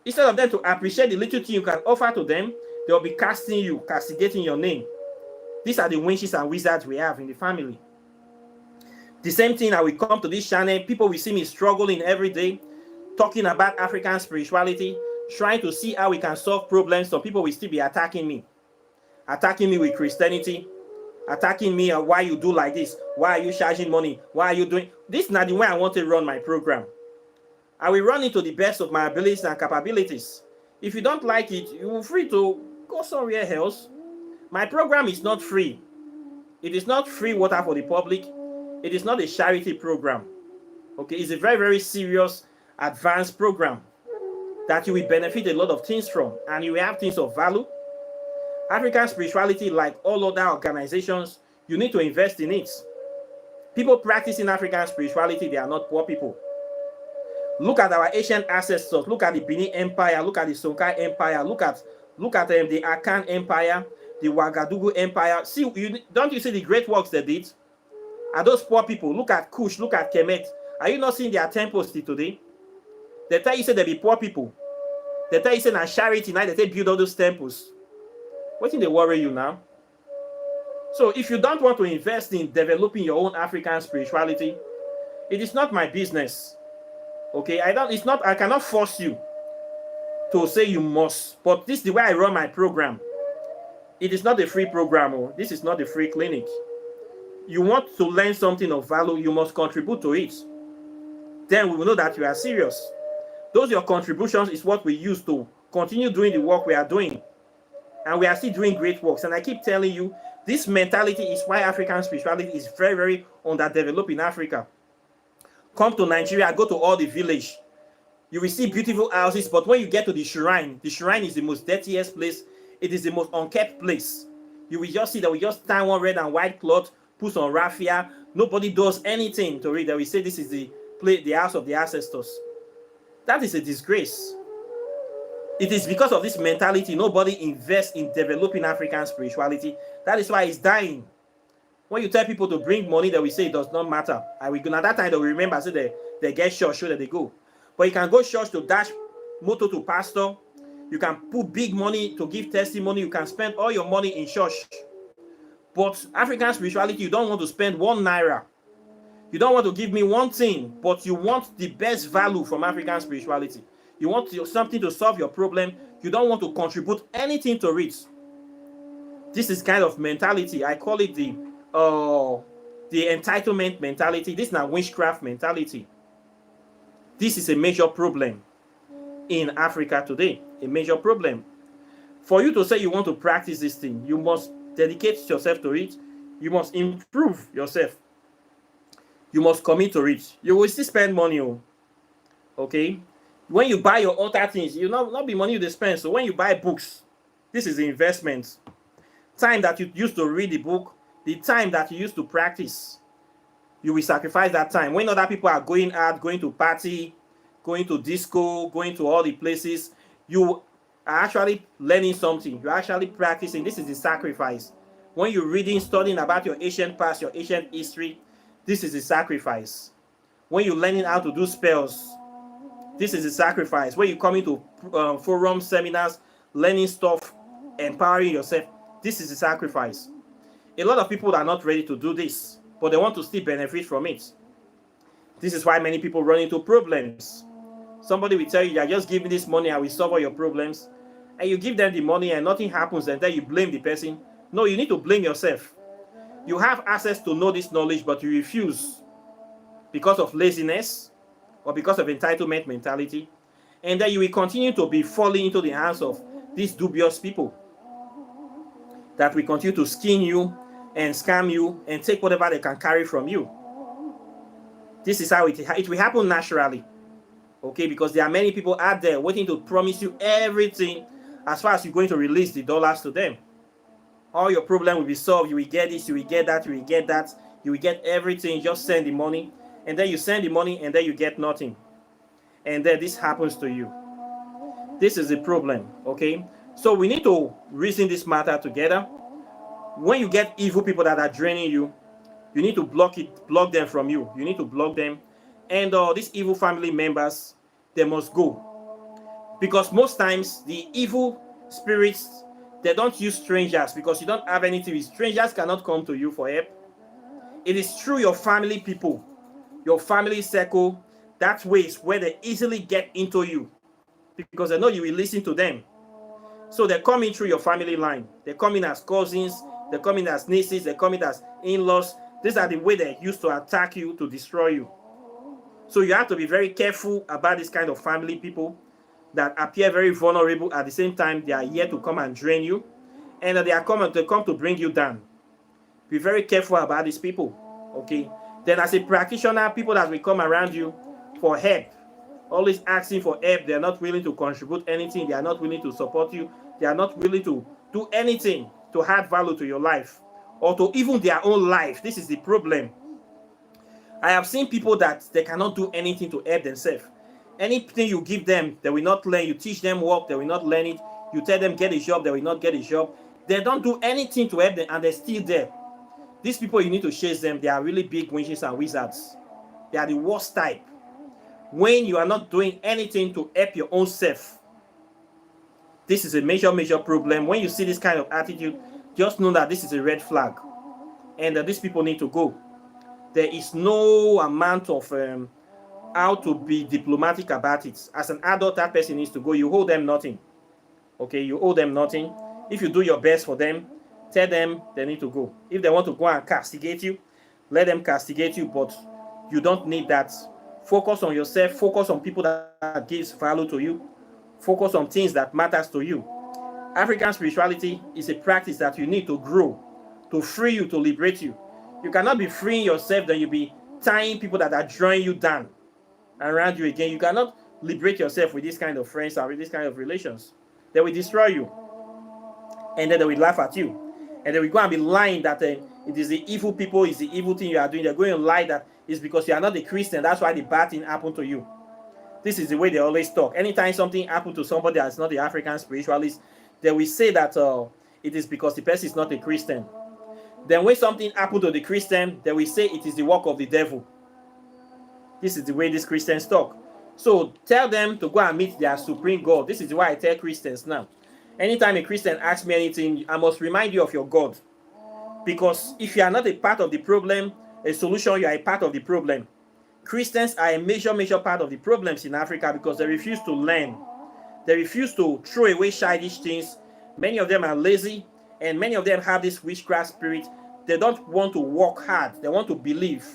Instead of them to appreciate the little thing you can offer to them, they will be castigating your name. These are the witches and wizards we have in the family. The same thing, I will come to this channel. People will see me struggling every day, talking about African spirituality, trying to see how we can solve problems. Some people will still be attacking me with Christianity, attacking me on why you do like this, why are you charging money, why are you doing this? Is not the way I want to run my program. I will run it to the best of my abilities and capabilities. If you don't like it, you're free to go somewhere else. My program is not free. It is not free water for the public. It is not a charity program. Okay, it's a very, very serious, advanced program that you will benefit a lot of things from, and you will have things of value. African spirituality, like all other organizations, you need to invest in it. People practicing African spirituality, they are not poor people. Look at our ancient ancestors. Look at the Benin Empire. Look at the Songhai Empire. Look at the Akan Empire, the Ouagadougou Empire. Don't you see the great works they did? Are those poor people? Look at Kush. Look at Kemet. Are you not seeing their temples still today? They tell you say they be poor people. They tell you say na charity, now they say build all those temples. What thing they worry you now? So if you don't want to invest in developing your own African spirituality, it is not my business. Okay, I cannot force you to say you must, but this is the way I run my program. It is not a free program. Oh. This is not a free clinic. You want to learn something of value, you must contribute to it. Then we will know that you are serious. Those your contributions is what we use to continue doing the work we are doing. And we are still doing great works. And I keep telling you, this mentality is why African spirituality is very, very underdeveloped in Africa. Come to Nigeria, go to all the village. You will see beautiful houses, but when you get to the shrine is the most dirtiest place. It is the most unkept place. You will just see that we just tie one red and white cloth, put some raffia. Nobody does anything to it. That we say this is the house of the ancestors. That is a disgrace. It is because of this mentality nobody invests in developing African spirituality. That is why it's dying. When you tell people to bring money, they will say it does not matter. And we at that time they will remember, say they get church, show that they go. But you can go church to dash motor to pastor. You can put big money to give testimony. You can spend all your money in church. But African spirituality, you don't want to spend 1 naira. You don't want to give me one thing, but you want the best value from African spirituality. You want something to solve your problem. You don't want to contribute anything to it. This is kind of mentality. I call it the entitlement mentality. This is not witchcraft mentality. This is a major problem in Africa today. A major problem. For you to say you want to practice this thing, you must dedicate yourself to it. You must improve yourself. You must commit to it. You will still spend money. Okay? When you buy your other things, you not be money you spend. So when you buy books, this is investment. Time that you used to read the book, the time that you used to practice, you will sacrifice that time. When other people are going out, going to party, going to disco, going to all the places, you are actually learning something. You're actually practicing. This is the sacrifice. When you're reading, studying about your ancient past, your ancient history, this is the sacrifice. When you're learning how to do spells, this is the sacrifice. When you come into forums, seminars, learning stuff, empowering yourself, this is the sacrifice. A lot of people are not ready to do this, but they want to still benefit from it. This is why many people run into problems. Somebody will tell you, you're just giving this money, I will solve all your problems. And you give them the money and nothing happens, and then you blame the person. No, you need to blame yourself. You have access to know this knowledge, but you refuse because of laziness or because of entitlement mentality. And then you will continue to be falling into the hands of these dubious people that will continue to skin you and scam you and take whatever they can carry from you. This is how it will happen naturally. Okay, because there are many people out there waiting to promise you everything as far as you're going to release the dollars to them. All your problem will be solved. You will get this, you will get that, you will get that, you will get everything. Just send the money, and then you send the money, and then you get nothing. And then this happens to you. This is the problem, okay? So we need to reason this matter together. When you get evil people that are draining you, you need to block them from you. You need to block them. And these evil family members, they must go. Because most times, the evil spirits, they don't use strangers because you don't have anything. Strangers cannot come to you for help. It is through your family people, your family circle. That way is where they easily get into you because they know you will listen to them. So they're coming through your family line. They come in as cousins. They come in as nieces. They come in as in-laws. These are the way they used to attack you, to destroy you. So you have to be very careful about this kind of family people that appear very vulnerable. At the same time, they are here to come and drain you. And they are coming to come to bring you down. Be very careful about these people. Okay? Then as a practitioner, people that will come around you for help, always asking for help, they are not willing to contribute anything. They are not willing to support you. They are not willing to do anything to add value to your life or to even their own life. This is the problem. I have seen people that they cannot do anything to help themselves. Anything you give them, they will not learn. You teach them work, they will not learn it. You tell them get a job, they will not get a job. They don't do anything to help them, and they're still there. These people, you need to chase them. They are really big witches and wizards. They are the worst type. When you are not doing anything to help your own self, This is a major problem. When you see this kind of attitude, just know that this is a red flag, and that these people need to go. There is no amount of how to be diplomatic about it. As an adult, that person needs to go. You owe them nothing. Okay, you owe them nothing. If you do your best for them, tell them they need to go. If they want to go and castigate you, let them castigate you, but you don't need that. Focus on yourself. Focus on people that gives value to you. Focus on things that matters to you. African spirituality is a practice that you need to grow, to free you, to liberate you. You cannot be freeing yourself, then you'll be tying people that are drawing you down around you again. You cannot liberate yourself with this kind of friends or with this kind of relations. They will destroy you, and then they will laugh at you, and they will go and be lying that it is the evil people, it's the evil thing you are doing. They're going to lie that it's because you are not a Christian, that's why the bad thing happened to you. This is the way they always talk. Anytime something happened to somebody that's not the African spiritualist, they will say that it is because the person is not a Christian. Then when something happened to the Christian, they will say it is the work of the devil. This is the way these Christians talk. So tell them to go and meet their supreme God. This is why I tell Christians now. Anytime a Christian asks me anything, I must remind you of your God. Because if you are not a part of the problem, a solution, you are a part of the problem. Christians are a major part of the problems in Africa because they refuse to learn. They refuse to throw away childish things. Many of them are lazy, and many of them have this witchcraft spirit. They don't want to work hard. They want to believe.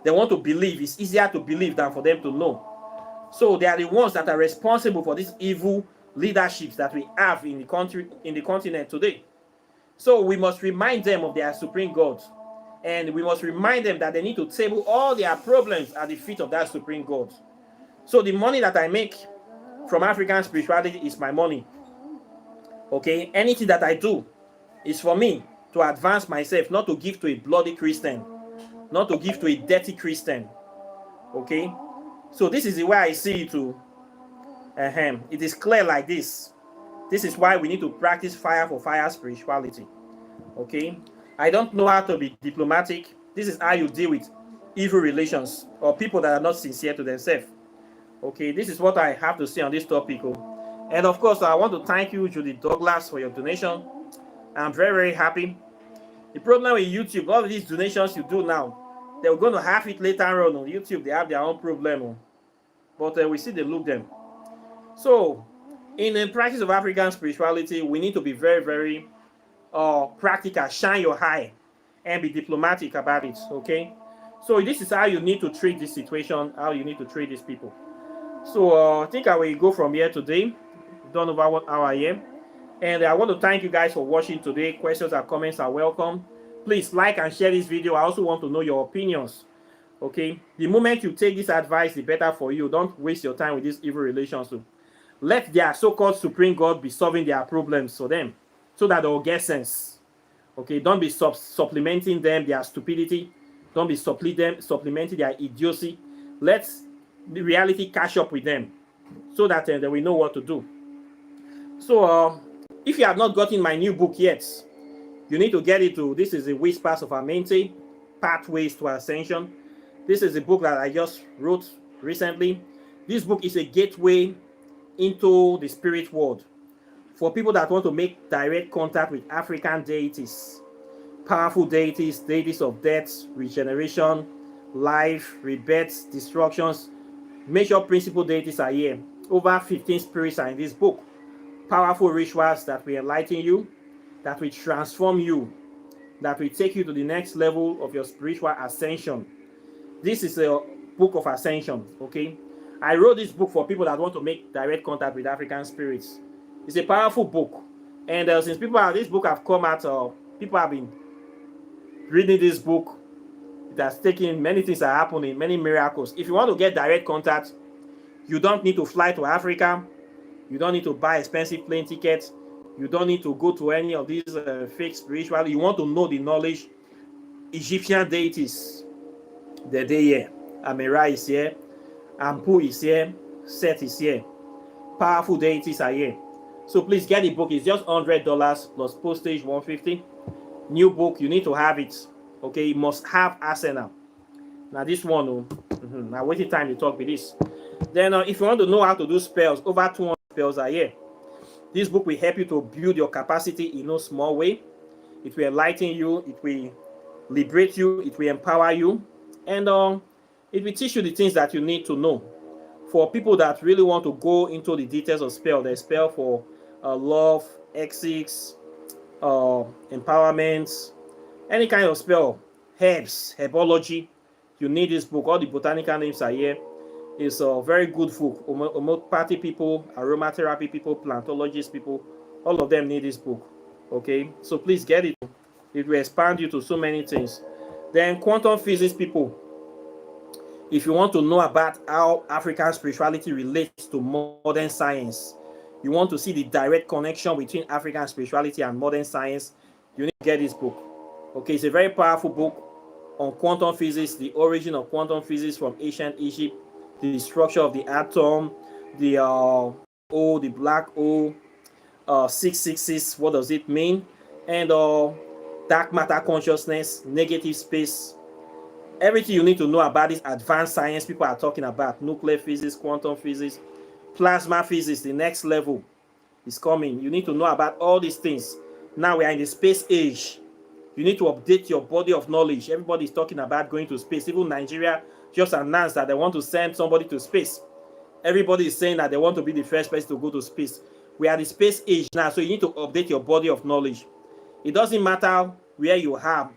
They want to believe. It's easier to believe than for them to know. So they are the ones that are responsible for these evil leaderships that we have in the country, in the continent today. So we must remind them of their supreme God. And we must remind them that they need to table all their problems at the feet of that supreme God. So the money that I make from African spirituality is my money. Okay? Anything that I do is for me to advance myself, not to give to a bloody Christian, not to give to a dirty Christian. Okay? So this is the way I see it too. It is clear like this. This is why we need to practice fire for fire spirituality. Okay? I don't know how to be diplomatic. This is how you deal with evil relations or people that are not sincere to themselves. Okay, this is what I have to say on this topic. And of course, I want to thank you, Judy Douglas, for your donation. I'm very happy. The problem with YouTube, all of these donations you do now, they're going to have it later on YouTube. They have their own problem. But we see they look them. So, in the practice of African spirituality, we need to be very practical. Shine your eye and be diplomatic about it. Okay? So this is how you need to treat this situation, how you need to treat these people. So I think I will go from here today. Done over 1 hour here. And I want to thank you guys for watching today. Questions and comments are welcome. Please like and share this video. I also want to know your opinions. Okay? The moment you take this advice, the better for you. Don't waste your time with these evil relations. Let their so-called supreme God be solving their problems for them, so that they will get sense. Okay? Don't be supplementing them, their stupidity. Don't be supplementing their idiocy. Let the reality catch up with them, so that they will know what to do. So if you have not gotten my new book yet, you need to get it to. This is the Whispers of Amente, Pathways to Ascension. This is a book that I just wrote recently. This book is a gateway into the spirit world for people that want to make direct contact with African deities, powerful deities, deities of death, regeneration, life, rebirths, destructions. Major principal deities are here. Over 15 spirits are in this book. Powerful rituals that will enlighten you, that will transform you, that will take you to the next level of your spiritual ascension. This is a book of ascension, okay? I wrote this book for people that want to make direct contact with African spirits. It's a powerful book. And since this book have come out, people have been reading this book. It has taken, many things are happening, many miracles. If you want to get direct contact, you don't need to fly to Africa. You don't need to buy expensive plane tickets. You don't need to go to any of these fake spiritual. You want to know the knowledge. Egyptian deities, they're here. Amera is here. Ampu is here. Set is here. Powerful deities are here. So please get the book. It's just $100 plus postage, $150. New book, you need to have it. Okay, you must have arsenal. Now this one, now waiting time to talk with this. Then if you want to know how to do spells, over 200 spells are here. This book will help you to build your capacity in no small way. It will enlighten you, it will liberate you, it will empower you, and it will teach you the things that you need to know. For people that really want to go into the details of spell, there's spell for love, ethics, empowerment, any kind of spell, herbs, herbology. You need this book. All the botanical names are here. It's a very good book. Homeopathy people, aromatherapy people, plantologist people, all of them need this book. Okay, so please get it. It will expand you to so many things. Then quantum physics people, if you want to know about how African spirituality relates to modern science, you want to see the direct connection between African spirituality and modern science, you need to get this book. Okay, it's a very powerful book on quantum physics, the origin of quantum physics from ancient Egypt, the structure of the atom, the the black hole, 666, what does it mean, and dark matter consciousness, negative space, everything you need to know about this advanced science people are talking about, nuclear physics, quantum physics, plasma physics, the next level is coming. You need to know about all these things. Now we are in the space age. You need to update your body of knowledge. Everybody is talking about going to space. Even Nigeria just announced that they want to send somebody to space. Everybody is saying that they want to be the first person to go to space. We are the space age now, so you need to update your body of knowledge. It doesn't matter where you are.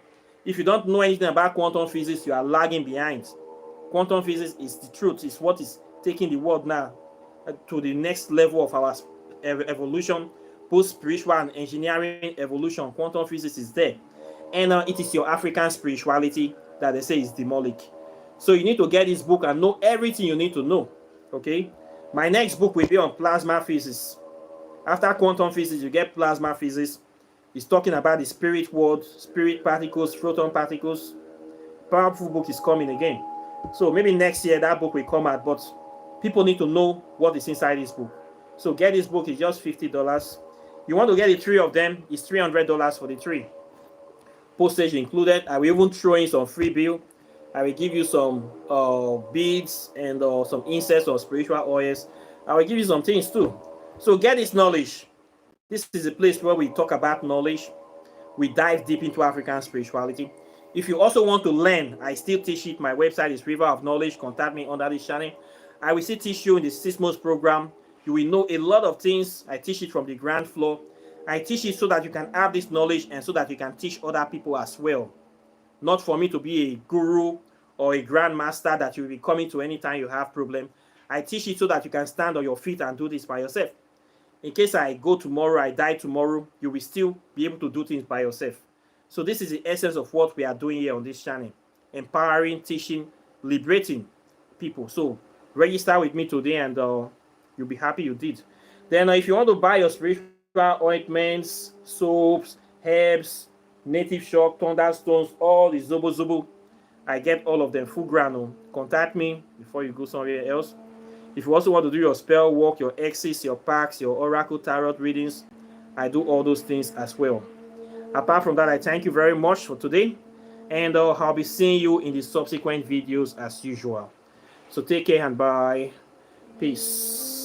If you don't know anything about quantum physics, you are lagging behind. Quantum physics is the truth. It's what is taking the world now to the next level of our evolution, both spiritual and engineering evolution. Quantum physics is there. And it is your African spirituality that they say is demonic. So you need to get this book and know everything you need to know. Okay? My next book will be on plasma physics. After quantum physics, you get plasma physics. It's talking about the spirit world, spirit particles, proton particles. Powerful book is coming again. So maybe next year that book will come out, but people need to know what is inside this book. So get this book, it's just $50. You want to get the 3 of them, it's $300 for the 3. Postage included. I will even throw in some free bill. I will give you some beads and some incense or spiritual oils. I will give you some things too. So get this knowledge. This is a place where we talk about knowledge. We dive deep into African spirituality. If you also want to learn, I still teach it. My website is River of Knowledge. Contact me under this channel. I will still teach you in the 6 months program. You will know a lot of things. I teach it from the ground floor. I teach it so that you can have this knowledge and so that you can teach other people as well. Not for me to be a guru or a grandmaster that you will be coming to anytime you have problem. I teach it so that you can stand on your feet and do this by yourself. In case I go tomorrow, I die tomorrow, you will still be able to do things by yourself. So this is the essence of what we are doing here on this channel. Empowering, teaching, liberating people. So register with me today and you'll be happy you did. Then if you want to buy your spiritual ointments, soaps, herbs, native shock, thunderstones, all the zobo, I get all of them full grano. Contact me before you go somewhere else. If you also want to do your spell work, your exes, your packs, your oracle tarot readings, I do all those things as well. Apart from that, I thank you very much for today, and I'll be seeing you in the subsequent videos as usual. So take care and bye. Peace.